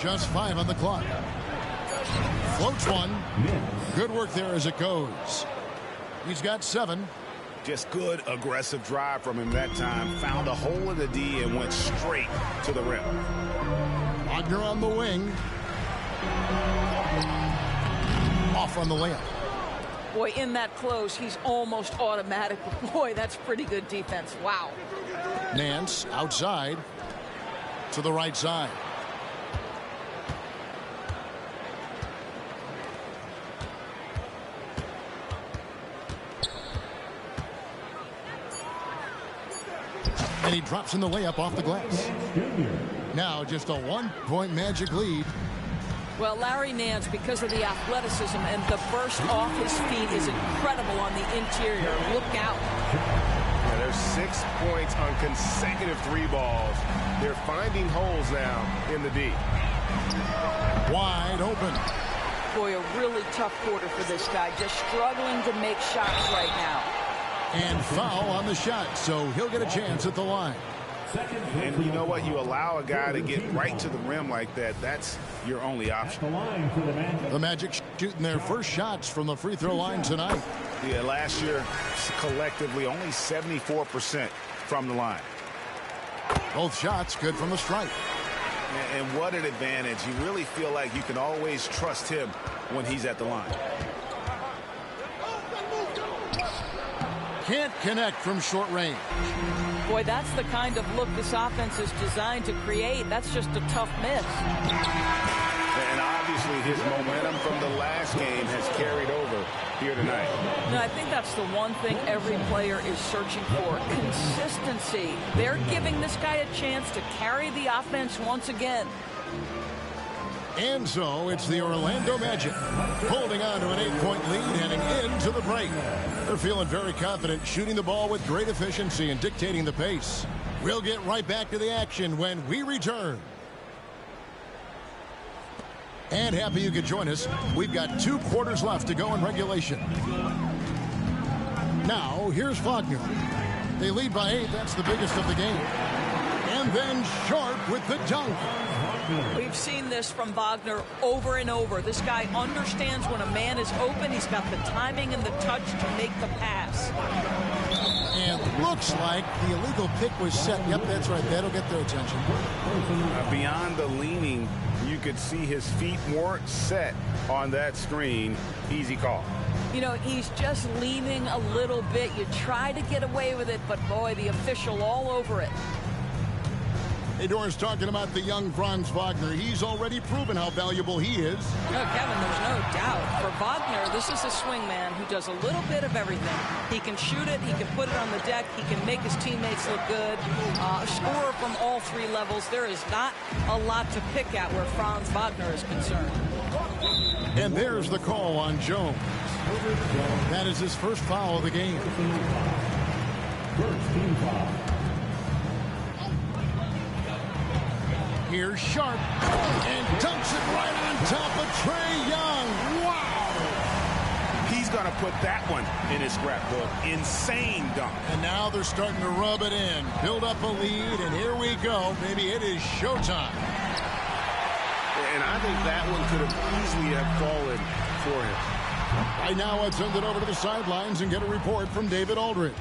Just 5 on the clock. Floats one. Good work there as it goes. He's got 7. Just good, aggressive drive from him that time. Found a hole in the D and went straight to the rim. Wagner on the wing. Off on the layup. Boy, in that close, he's almost automatic. Boy, that's pretty good defense. Wow. Nance outside to the right side. And he drops in the layup off the glass. Now just a 1-point Magic lead. Well, Larry Nance, because of the athleticism and the burst off his feet, is incredible on the interior. Look out. Yeah, there's 6 points on consecutive 3 balls. They're finding holes now in the D. Wide open. Boy, a really tough quarter for this guy. Just struggling to make shots right now. And foul on the shot, so he'll get a chance at the line. And you know what? You allow a guy to get right to the rim like that. That's your only option. The Magic shooting their first shots from the free throw line tonight. Yeah, last year, collectively, only 74% from the line. Both shots good from the stripe. And what an advantage. You really feel like you can always trust him when he's at the line. Can't connect from short range. Boy, that's the kind of look this offense is designed to create. That's just a tough miss. And obviously his momentum from the last game has carried over here tonight. No, I think that's the one thing every player is searching for. Consistency. They're giving this guy a chance to carry the offense once again. And so it's the Orlando Magic holding on to an 8-point lead heading into the break. They're feeling very confident, shooting the ball with great efficiency and dictating the pace. We'll get right back to the action when we return. And happy you could join us. We've got 2 quarters left to go in regulation. Now, here's Wagner. They lead by 8. That's the biggest of the game. And then Sharp with the dunk. We've seen this from Wagner over and over. This guy understands when a man is open. He's got the timing and the touch to make the pass. And looks like the illegal pick was set. Yep, that's right. That'll get their attention. Beyond the leaning, you could see his feet weren't set on that screen. Easy call. You know, he's just leaning a little bit. You try to get away with it, but boy, the official all over it. Hey, Doris, talking about the young Franz Wagner. He's already proven how valuable he is. No, Kevin, there's no doubt. For Wagner, this is a swingman who does a little bit of everything. He can shoot it. He can put it on the deck. He can make his teammates look good. Scorer from all 3 levels. There is not a lot to pick at where Franz Wagner is concerned. And there's the call on Jones. That is his first foul of the game. First team foul. Here's Sharp, and dunks it right on top of Trae Young. Wow! He's going to put that one in his scrapbook. Insane dunk. And now they're starting to rub it in, build up a lead, and here we go. Maybe it is showtime. And I think that one could have easily have fallen for him. Right now, let's send it over to the sidelines and get a report from David Aldridge.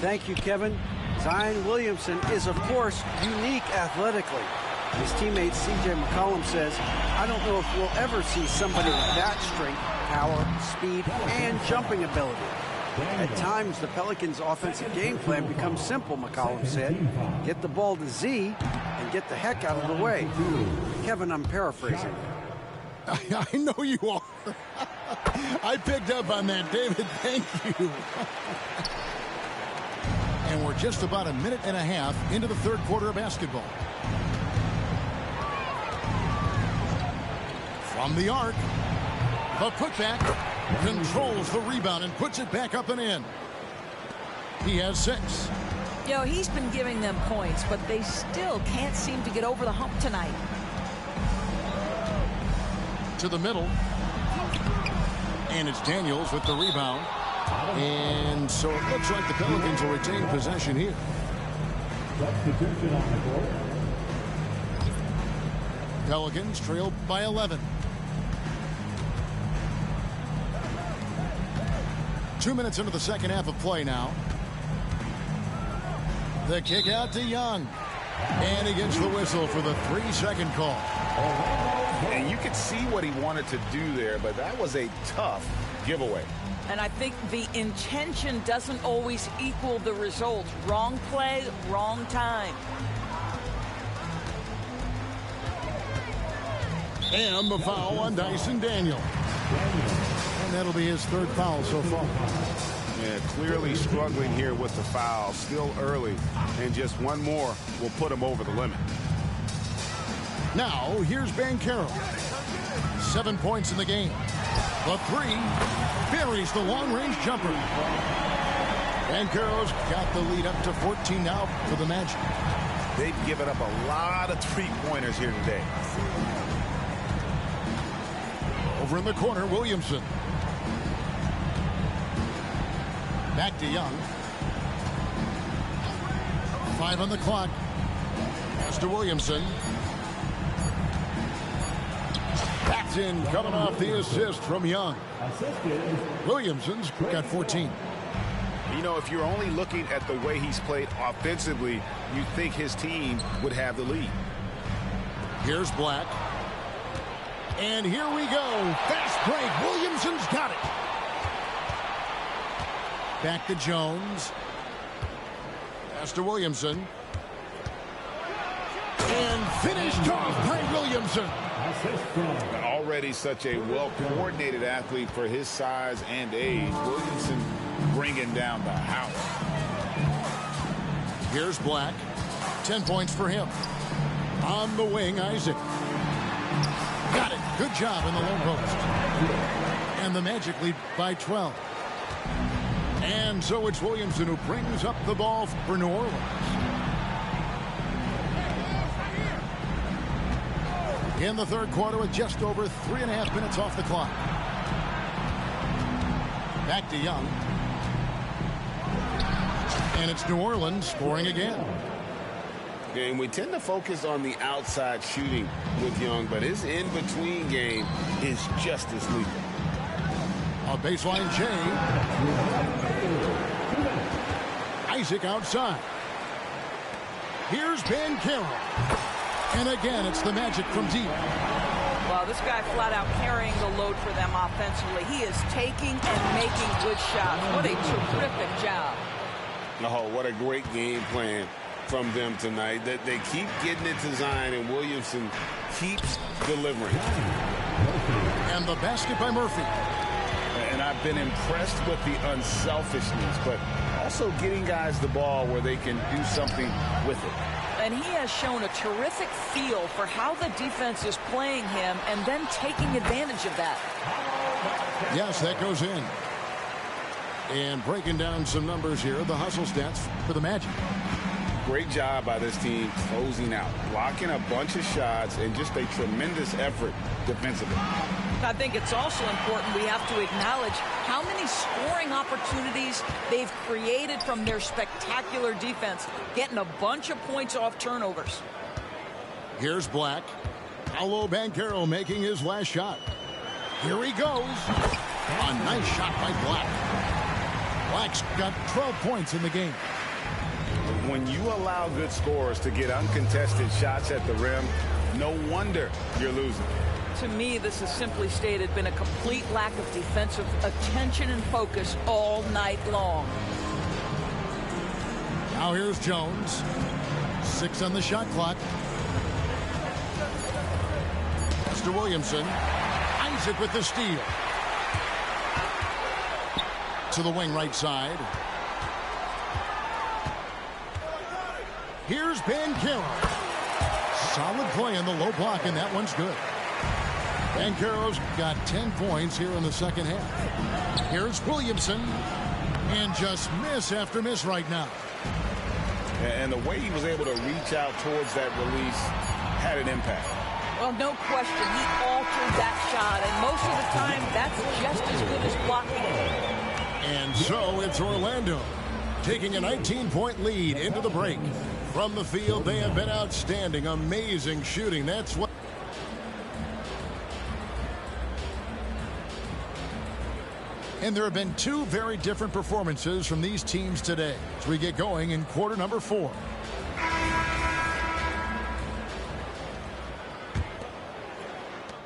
Thank you, Kevin. Zion Williamson is, of course, unique athletically. His teammate C.J. McCollum says, I don't know if we'll ever see somebody with that strength, power, speed, and jumping ability. At times, the Pelicans' offensive game plan becomes simple, McCollum said. Get the ball to Z and get the heck out of the way. Kevin, I'm paraphrasing. I know you are. I picked up on that, David. Thank you. And we're just about a minute and a half into the third quarter of basketball. From the arc, the putback, controls the rebound and puts it back up and in. He has 6. You know, he's been giving them points, but they still can't seem to get over the hump tonight. To the middle. And it's Daniels with the rebound. And so it looks like the Pelicans will retain possession here. Substitution on the court. Pelicans trail by 11. 2 minutes into the second half of play now. The kick out to Young. And he gets the whistle for the 3-second call. And you could see what he wanted to do there, but that was a tough giveaway. And I think the intention doesn't always equal the result. Wrong play, wrong time. And the foul on Dyson Daniel. And that'll be his third foul so far. Yeah, clearly struggling here with the foul. Still early. And just one more will put him over the limit. Now, here's Banchero. 7 points in the game. The three buries the long-range jumper. Banchero's got the lead up to 14 now for the Magic. They've given up a lot of three-pointers here today. Over in the corner, Williamson. Back to Young. 5 on the clock. Pass to Williamson. That's in, coming off the assist from Young. Williamson's got 14. You know, if you're only looking at the way he's played offensively, you think his team would have the lead. Here's Black. And here we go. Fast break. Williamson's got it. Back to Jones. Pass to Williamson. And finished off by Williamson. Already such a well-coordinated athlete for his size and age. Williamson bringing down the house. Here's Black. 10 points for him. On the wing, Isaac. Got it. Good job in the low post. And the Magic lead by 12. And so it's Williamson who brings up the ball for New Orleans. In the third quarter with just over 3.5 minutes off the clock. Back to Young. And it's New Orleans scoring again. And we tend to focus on the outside shooting with Young, but his in-between game is just as lethal. A baseline chain. Isaac outside. Here's Banchero. And again, it's the Magic from deep. Well, this guy flat out carrying the load for them offensively. He is taking and making good shots. What a terrific job. Oh, what a great game plan from them tonight. That they keep getting it to Zion, and Williamson keeps delivering. And the basket by Murphy. And I've been impressed with the unselfishness, but also getting guys the ball where they can do something with it. And he has shown a terrific feel for how the defense is playing him and then taking advantage of that. Yes, that goes in. And breaking down some numbers here, the hustle stats for the Magic. Great job by this team closing out, blocking a bunch of shots, and just a tremendous effort defensively. I think it's also important we have to acknowledge how many scoring opportunities they've created from their spectacular defense, getting a bunch of points off turnovers. Here's Black. Paolo Banchero making his last shot. Here he goes. A nice shot by Black. Black's got 12 points in the game. When you allow good scorers to get uncontested shots at the rim, no wonder you're losing. To me, this has simply stated been a complete lack of defensive attention and focus all night long. Now here's Jones. 6 on the shot clock. Mr. Williamson. Isaac with the steal. To the wing right side. Here's Banchero. Solid play in the low block, and that one's good. Banchero's got 10 points here in the second half. Here's Williamson. And just miss after miss right now. And the way he was able to reach out towards that release had an impact. Well, no question, he altered that shot, and most of the time, that's just as good as blocking. And so it's Orlando taking a 19-point lead into the break. From the field, they have been outstanding, amazing shooting. That's what. And there have been two very different performances from these teams today as we get going in quarter number 4.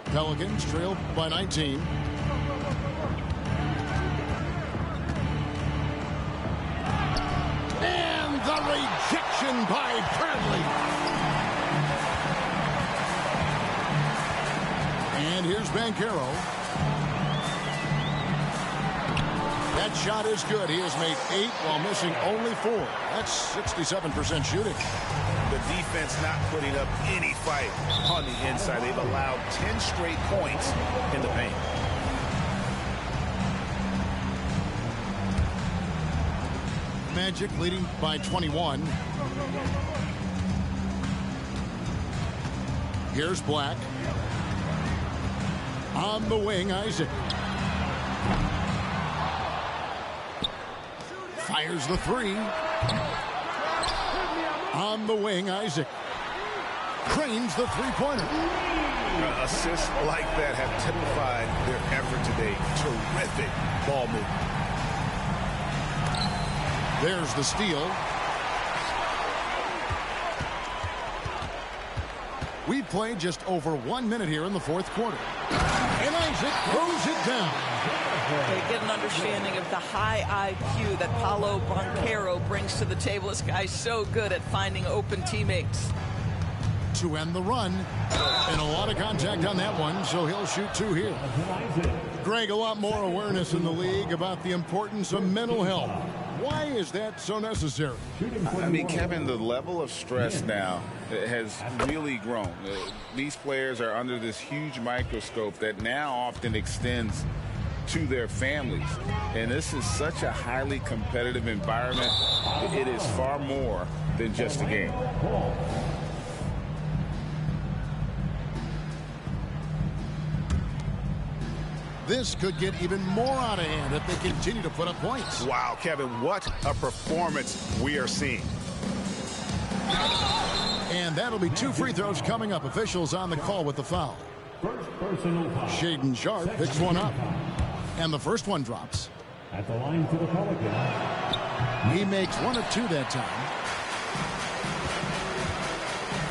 Pelicans trail by 19. And the rejection by Bradley. And here's Banchero. That shot is good. He has made 8 while missing only 4. That's 67% shooting. The defense not putting up any fight on the inside. They've allowed 10 straight points in the paint. Magic leading by 21. Here's Black. On the wing, Isaac. Fires the 3. On the wing, Isaac. Cranes the three-pointer. Assists like that have typified their effort today. Terrific ball movement. There's the steal. We've played just over 1 minute here in the fourth quarter. And Isaac throws it down. They get an understanding of the high IQ that Paolo Banchero brings to the table. This guy's so good at finding open teammates. To end the run. And a lot of contact on that one, so he'll shoot 2 here. Greg, a lot more awareness in the league about the importance of mental health. Why is that so necessary? I mean, Kevin, the level of stress now has really grown. These players are under this huge microscope that now often extends to their families. And this is such a highly competitive environment. It is far more than just a game. This could get even more out of hand if they continue to put up points. Wow, Kevin, what a performance we are seeing. And that'll be 2 free throws coming up. Officials on the call with the foul. Shaedon Sharpe picks one up. And the first one drops. At the line for the Pelicans. He makes 1 of 2 that time.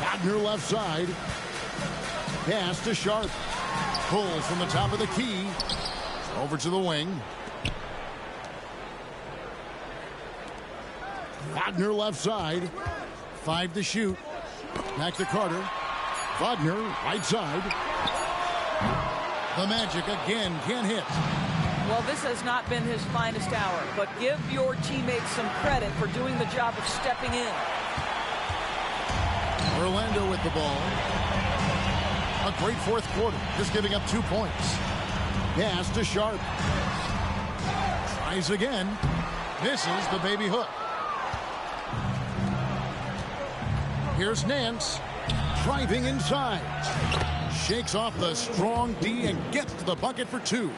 Wagner left side. Pass to Sharpe. Pulls from the top of the key. Over to the wing. Wagner left side. 5 to shoot. Back to Carter. Wagner right side. The Magic again can't hit. Well, this has not been his finest hour, but give your teammates some credit for doing the job of stepping in. Orlando with the ball. A great fourth quarter, just giving up 2 points. Pass to Sharpe. Tries again. Misses the baby hook. Here's Nance. Driving inside. Shakes off the strong D and gets to the bucket for 2.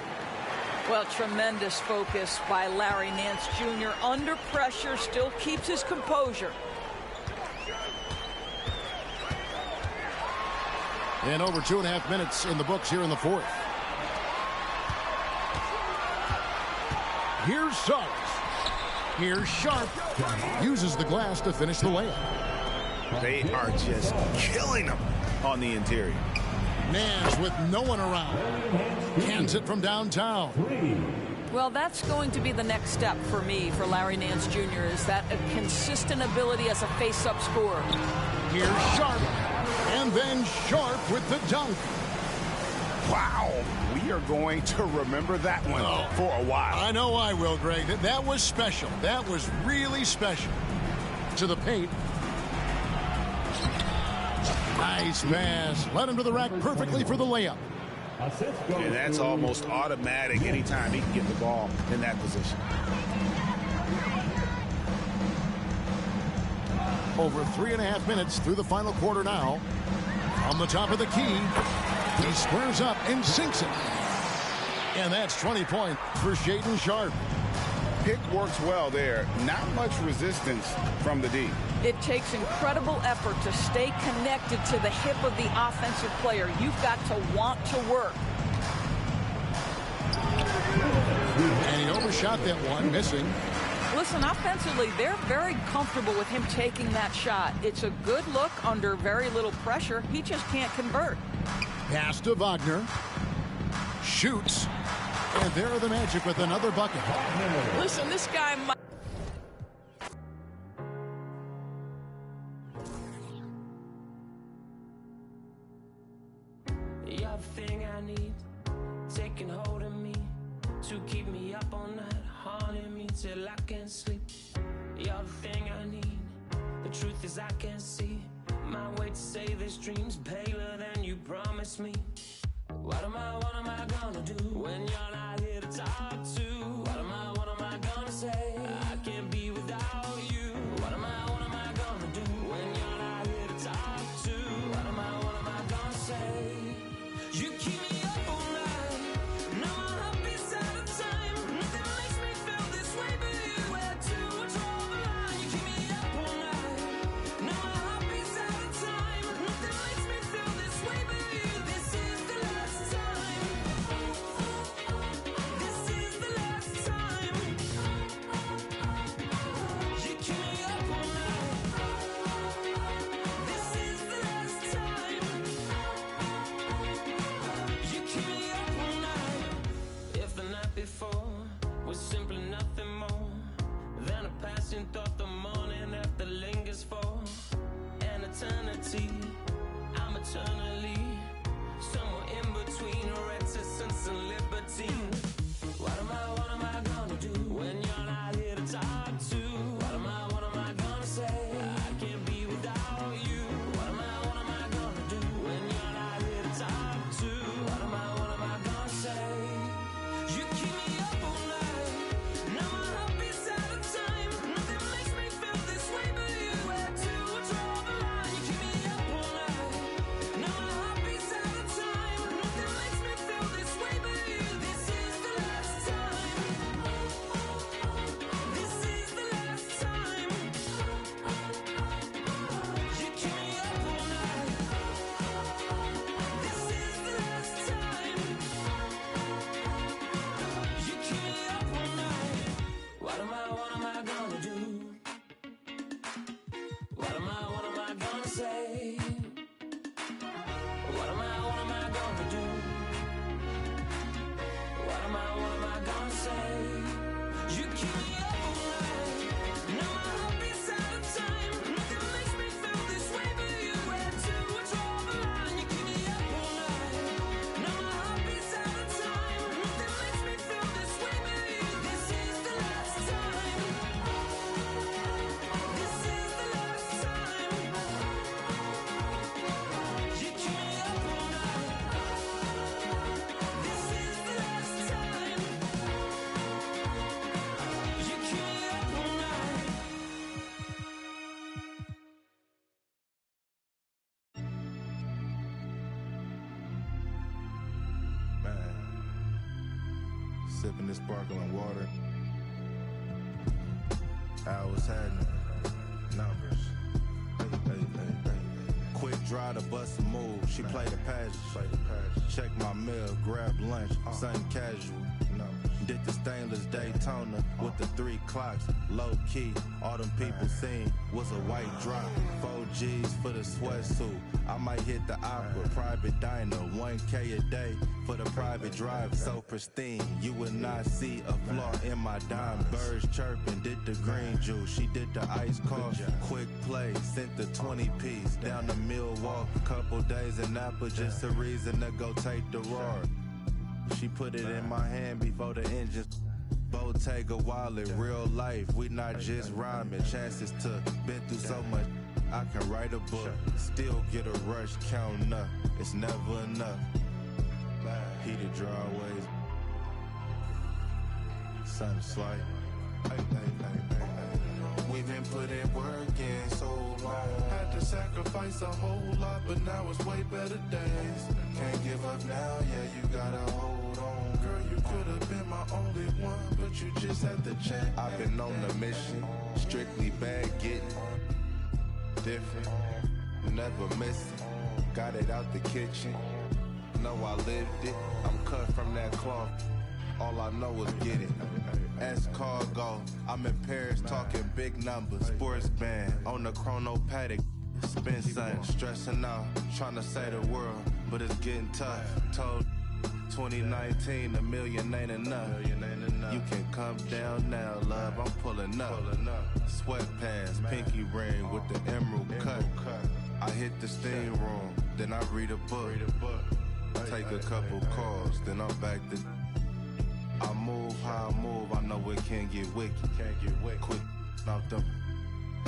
Well, tremendous focus by Larry Nance Jr. Under pressure, still keeps his composure. And over 2.5 minutes in the books here in the fourth. Here's Suggs. Here's Sharpe. Uses the glass to finish the layup. They are just killing them on the interior. Nance with no one around. Cans it from downtown. Well, that's going to be the next step for me, for Larry Nance Jr., is that a consistent ability as a face-up scorer. Here's Sharpe. And then Sharpe with the dunk. Wow. We are going to remember that one for a while. I know I will, Greg. That was special. That was really special. To the paint. Nice pass. Led him to the rack perfectly for the layup. And that's almost automatic anytime he can get the ball in that position. Over 3.5 minutes through the final quarter now. On the top of the key. He squares up and sinks it. And that's 20 points for Shaedon Sharpe. Pick works well there. Not much resistance from the D. It takes incredible effort to stay connected to the hip of the offensive player. You've got to want to work. And he overshot that one, missing. Listen, offensively, they're very comfortable with him taking that shot. It's a good look under very little pressure. He just can't convert. Pass to Wagner. Shoots. And there are the Magic with another bucket. Listen, this guy might... You're the thing I need, taking hold of me, to keep me up all night, haunting me till I can't sleep. You're the thing I need, the truth is I can't see my way to say this dream's paler than you promised me. What am I gonna do when you're not here to talk to? What am I gonna say? I can't be without you. What am I gonna do when you're not here to talk to? What am I gonna say? You keep me up all night, now my heart beats out of time. Nothing makes me feel this way but you. Where to draw the line? You keep me up all night, now my heart beats out of time. Nothing makes me feel this way but you. This is the last time. This is the last time. You keep me up all night. This is the last time. You keep me up all night. If the night before was simply nothing more than a passing thought, the morning after lingers for an eternity. I'm eternally somewhere in between reticence and libertine. What am I gonna do when you're not here to talk to? What am I gonna say? I can't be without you. What am I gonna do when you're not here to talk to? What am I gonna say? You keep me up all night, now my heart beats out of time. Nothing makes me feel this way but you. Where to draw the line? You keep me up all night, now my heart beats out of time. Nothing makes me feel this way but you. This is the last time. This is the last time. You keep me up all night. This is the last time. You keep me up all night. What am I gonna do? What am I gonna say? What am I gonna do? What am I gonna say? You keep me up all night, now my heart beats out of time. Nothing makes me feel this way but you. Where to draw the line? You keep me up all night, now my heart beats out of time. Nothing makes me feel this way but you. This is the last time. This is the last time. You keep me up all night. This is the last time. You keep me up all night. Man, sipping this sparkling water. Hours happening. Numbers. Hey. Quick drive to bust a move. She played the passage. Check my mail, grab lunch, something casual. Did the stainless Daytona with the 3 clocks. Low key, all them people seen was a white drop. 4 G's for the sweatsuit. I might hit the opera, private diner, 1K a day for the private drive. So pristine, you would not see a flaw in my diamonds. Birds chirping, did the green juice. She did the iced coffee. Quick play, sent the 20-piece down to Milwaukee. Couple days in Napa, just a reason to go take the roar. She put it in my hand before the engine. Bottega wallet, real life, we not just rhyming. Chances to been through so much, I can write a book. Still get a rush counting up, it's never enough. Heated drawways, sun slight. We've been putting work in so long. Had to sacrifice a whole lot, but now it's way better days. Can't give up now, yeah, you gotta hold on. Girl, you could have been my only one, but you just had to check. I've been on a mission, strictly bad getting. Different, never missing. Got it out the kitchen, know I lived it. I'm cut from that cloth. all I know is get it. Escargot, I'm in Paris talking big numbers. Sports band on the chrono paddock. Spin something, stressing out, trying to say the world, but it's getting tough. Told 2019, $1 million ain't enough. You can come down now, love, I'm pulling up. Sweatpants, pinky ring with the emerald cut. I hit the steam room, then I read a book. Take a couple calls, then I'm back to. I move how I move, I know it can't get wicked. Quick off them,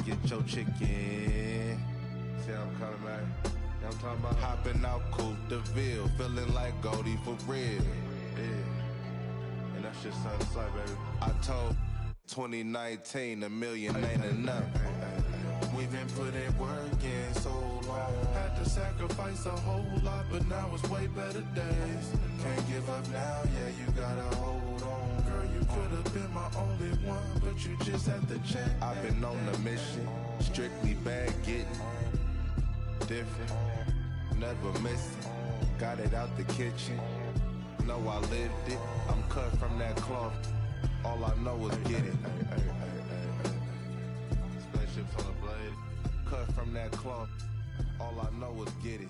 get your chicken. See how I'm coming back? You know what I'm talking about? Hopping out Coupe de Ville, feeling like Goldie for real. Yeah. And that's just something to say, baby. I told 2019, $1 million ain't enough. We've been putting work in so long. Had to sacrifice a whole lot, but now it's way better days. Can't give up now, yeah, you gotta hold on. Girl, you could have been my only one, but you just had to check. I've been on the mission, strictly bag getting. Different, never missing. Got it out the kitchen. Know I lived it. I'm cut from that cloth. All I know is get it. Spaceships on the blade. Cut from that cloth. All I know is get it.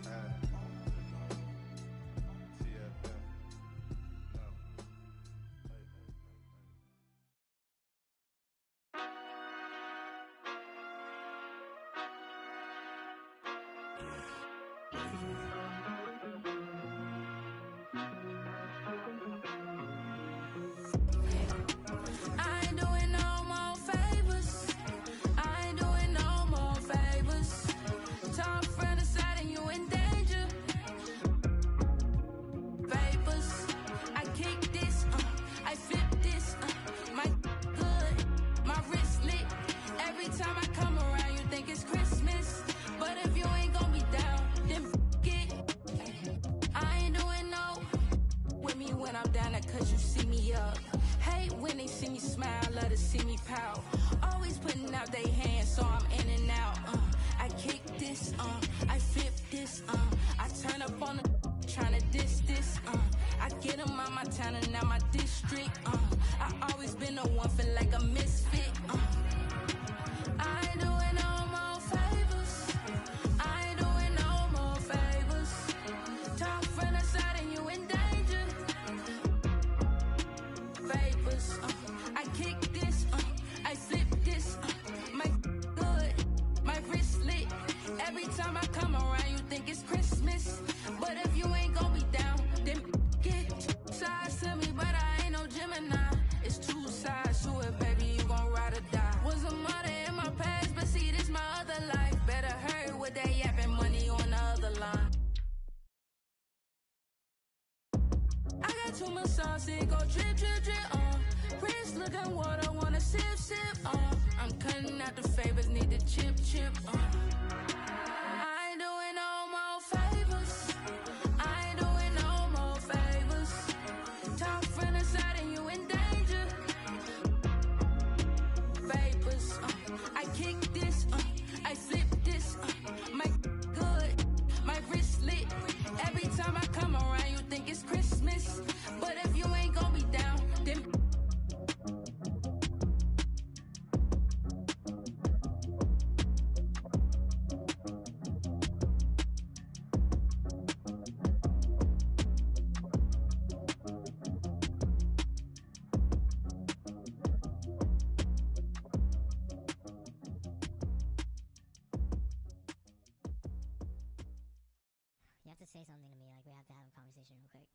Say something to me, like we have to have a conversation real quick.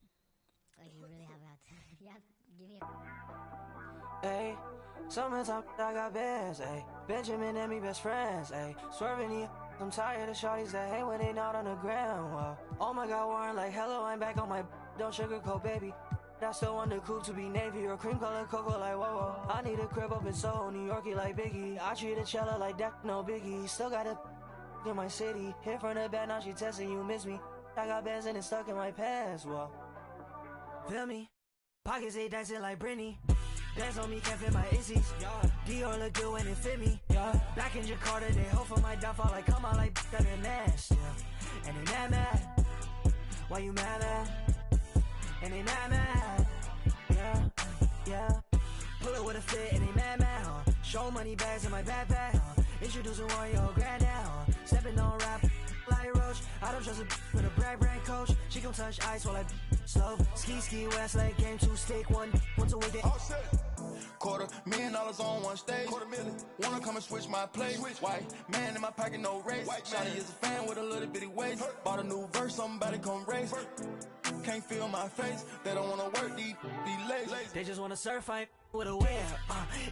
Like you really have to. You have to give me a. Hey, summertime I got bands. Hey, Benjamin and me best friends. Hey, swerving the. I'm tired of shorties that hate when they not on the ground. Wow. Oh my God, Warren, like hello, I'm back on my. Don't sugarcoat, baby. I still want the coupe to be navy or cream color cocoa like whoa. I need a crib up in Soho, New Yorkie like Biggie. I treat a cello like that, no biggie. Still got a in my city. Hit from the back, now she testing you miss me. I got bands and it's stuck in my pants, whoa. Feel me? Pockets they dancing like Britney. Dance on me, can't fit my Izzy's. Dior look good when it fit me. Black in Jakarta, they hope for my downfall. Like come out like that and ass. And they mad. Why you mad? And they mad. Yeah. with a fit and they mad, show money bags in my backpack, introducing one your granddad, stepping on rap like Roach. I don't trust a with a brand coach. She gon' touch ice while I slow. Ski West Lake game 2 stick once a week. Oh shit. $250,000 on one stage. $250,000. Wanna come and switch my place. White man in my pocket, no race. Shawty is a fan with a little bitty waist. Bought a new verse, somebody come race. Can't feel my face. They don't wanna work, these lazy. They just wanna surf fight with a wave.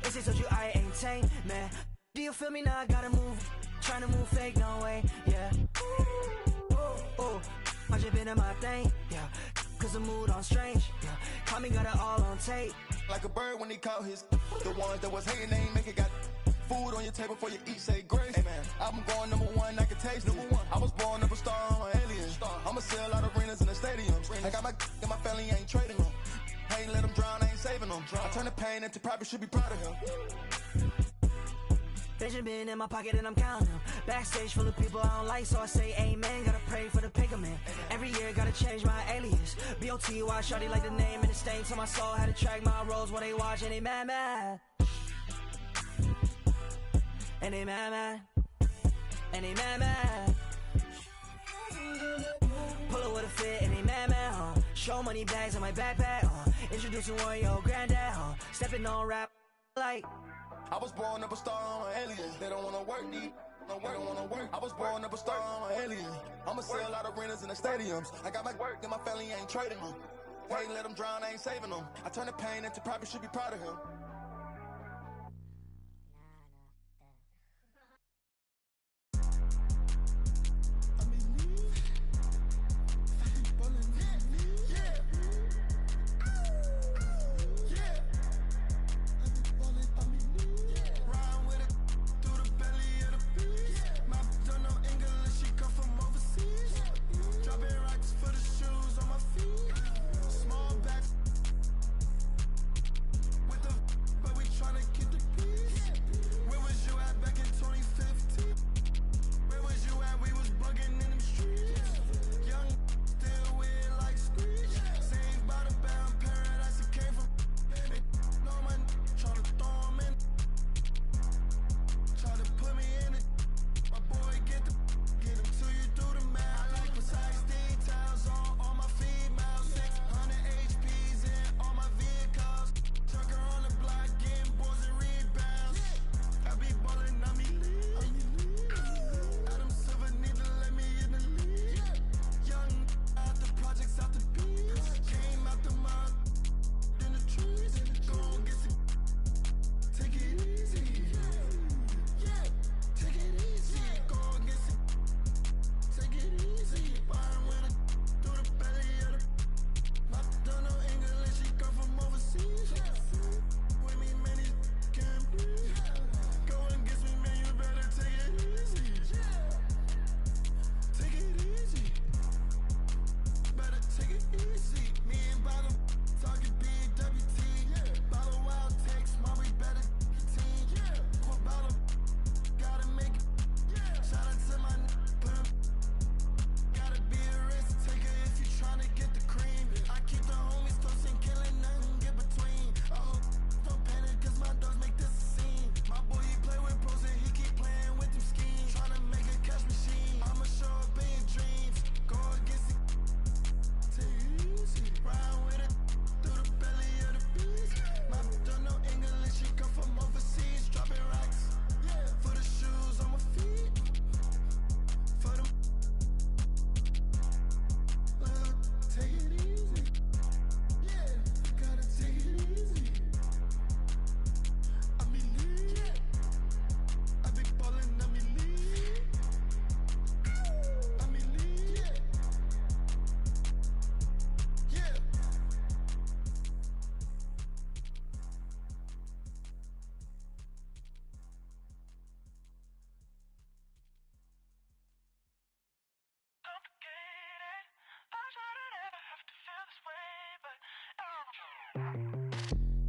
It's just told you I ain't tame, man. Do you feel me now? I gotta move. Trying to move fake, no way, yeah. Ooh, I just been in my thing, yeah. Cause the mood on strange, yeah. Caught me, got it all on tape. Like a bird when he caught his. The ones that was hating, they ain't make it. Got food on your table before you eat, say grace. Hey man, I'm going #1, I can taste it. I was born up a star, I'm an alien. I'ma sell out arenas in the stadiums. I got my and my family ain't trading them. I ain't let them drown, I ain't saving them. I turn the pain into profit, should be proud of him. Benjamin in my pocket and I'm counting them. Backstage full of people I don't like, so I say amen. Gotta pray for the picker man. Every year gotta change my alias. B.O.T.Y. shawty like the name and the stain to my soul. Had to track my roles while they watch and they mad. And they mad. And they mad. Pull up with a fit and they mad. Show money bags in my backpack. Introducing one your granddad. Stepping on rap like. I was born up a star, I'm an alien. They don't wanna work, they don't wanna work. I was born up a star, I'm an alien. I'ma sell out arenas in the stadiums. I got my work and my family ain't trading them. I ain't let them drown, I ain't saving them. I turn the pain into profit, should be proud of him.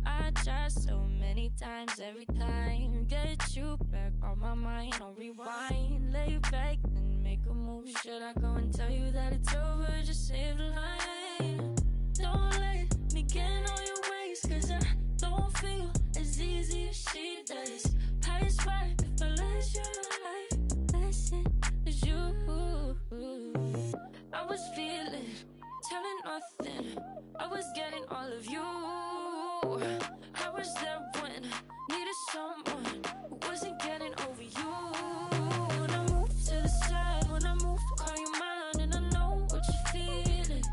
I try so many times, every time get you back on my mind. I'll rewind, lay you back, then make a move. Should I go and tell you that it's over? Just save the line. Don't let me get on your ways, cause I don't feel as easy nothing. I was getting all of you. I was there when needed someone who wasn't getting over you. When I move to the side, when I move, call you mine, and I know what you're feeling.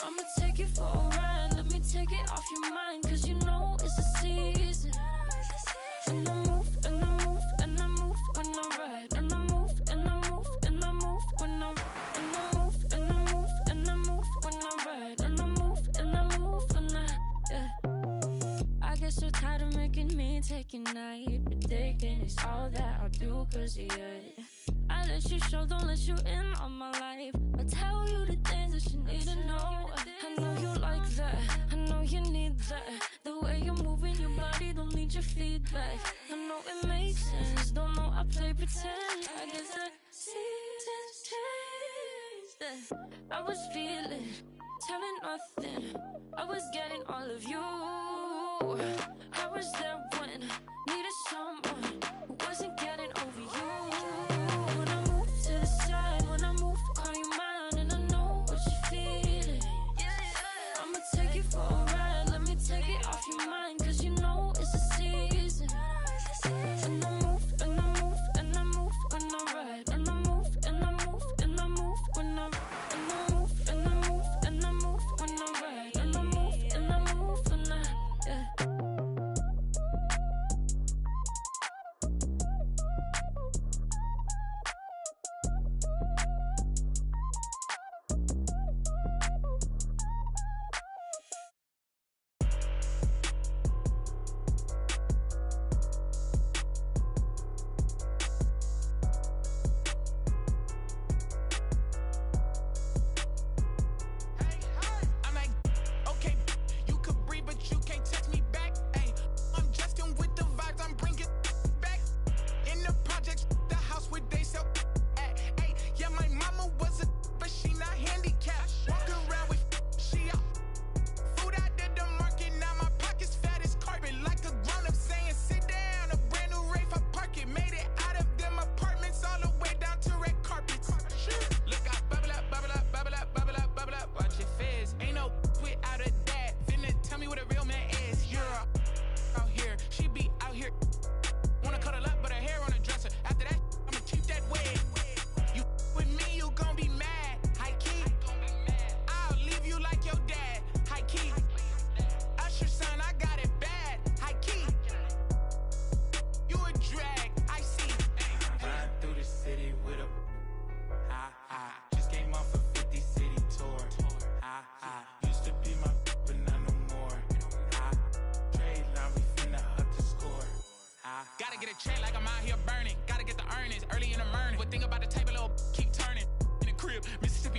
I'ma take it for a ride, let me take it off your mind, cause you know it's a season. And I move, and I move, and I move when I ride, and I move, and I move, and I move when I ride, and I move, and I move, and I move when I ride, and I move, and I move when yeah. I get so tired of making me take a night, predicting it's all that I'll do cause of you. I let you show, don't let you in on my life. I tell you the things that you need to know. I know you like that, I know you need that. The way you're moving your body, don't need your feedback. I know it makes sense, don't know I play pretend. I guess the seasons changed. I was feeling, telling nothing. I was getting all of you. I was there when needed someone who wasn't getting over you. When I move to the side, when I move, call you mine, and I know what you're feeling. I'ma take it for a ride, let me take it off your mind, cause you know it's a season. And I move, and I move, and I move when I ride, and I move, and I move, and I move when I ride, and I move, and I move, and I move when I ride, and I move, and I move when I I'm like, okay, you could breathe, but you can't text me back. Ay, I'm Justin with the vibes, I'm bringing back. In the projects, the house where they sell at. Ay, yeah, my mama was a, but she not handicapped. Walk around with, she out. Food out at the market, now my pockets fat as carpet. Like a grown-up saying, sit down, a brand new Wraith, I park it. Made it out of them apartments all the way down to red carpets. Look, I bubble up, bubble up, bubble up, bubble up, bubble up, watch your fizz. Ain't no without a dad. Finna tell me what a real man is. You're out here, she be out here. Wanna cuddle up, but her hair on a dresser. After that, I'ma keep that wig. You with me, you gon' be mad. High key, I'll leave you like your dad. High key, Usher son, I got it bad. High key, you a drag. I see. Ride through the city with a just came off a 50 city tour. Used to be my but not no more. Trade line, we finna up the score. Gotta get a check like I'm out here burning. Gotta get the earnings early in the morning. But think about the table, little keep turning. In the crib, Mississippi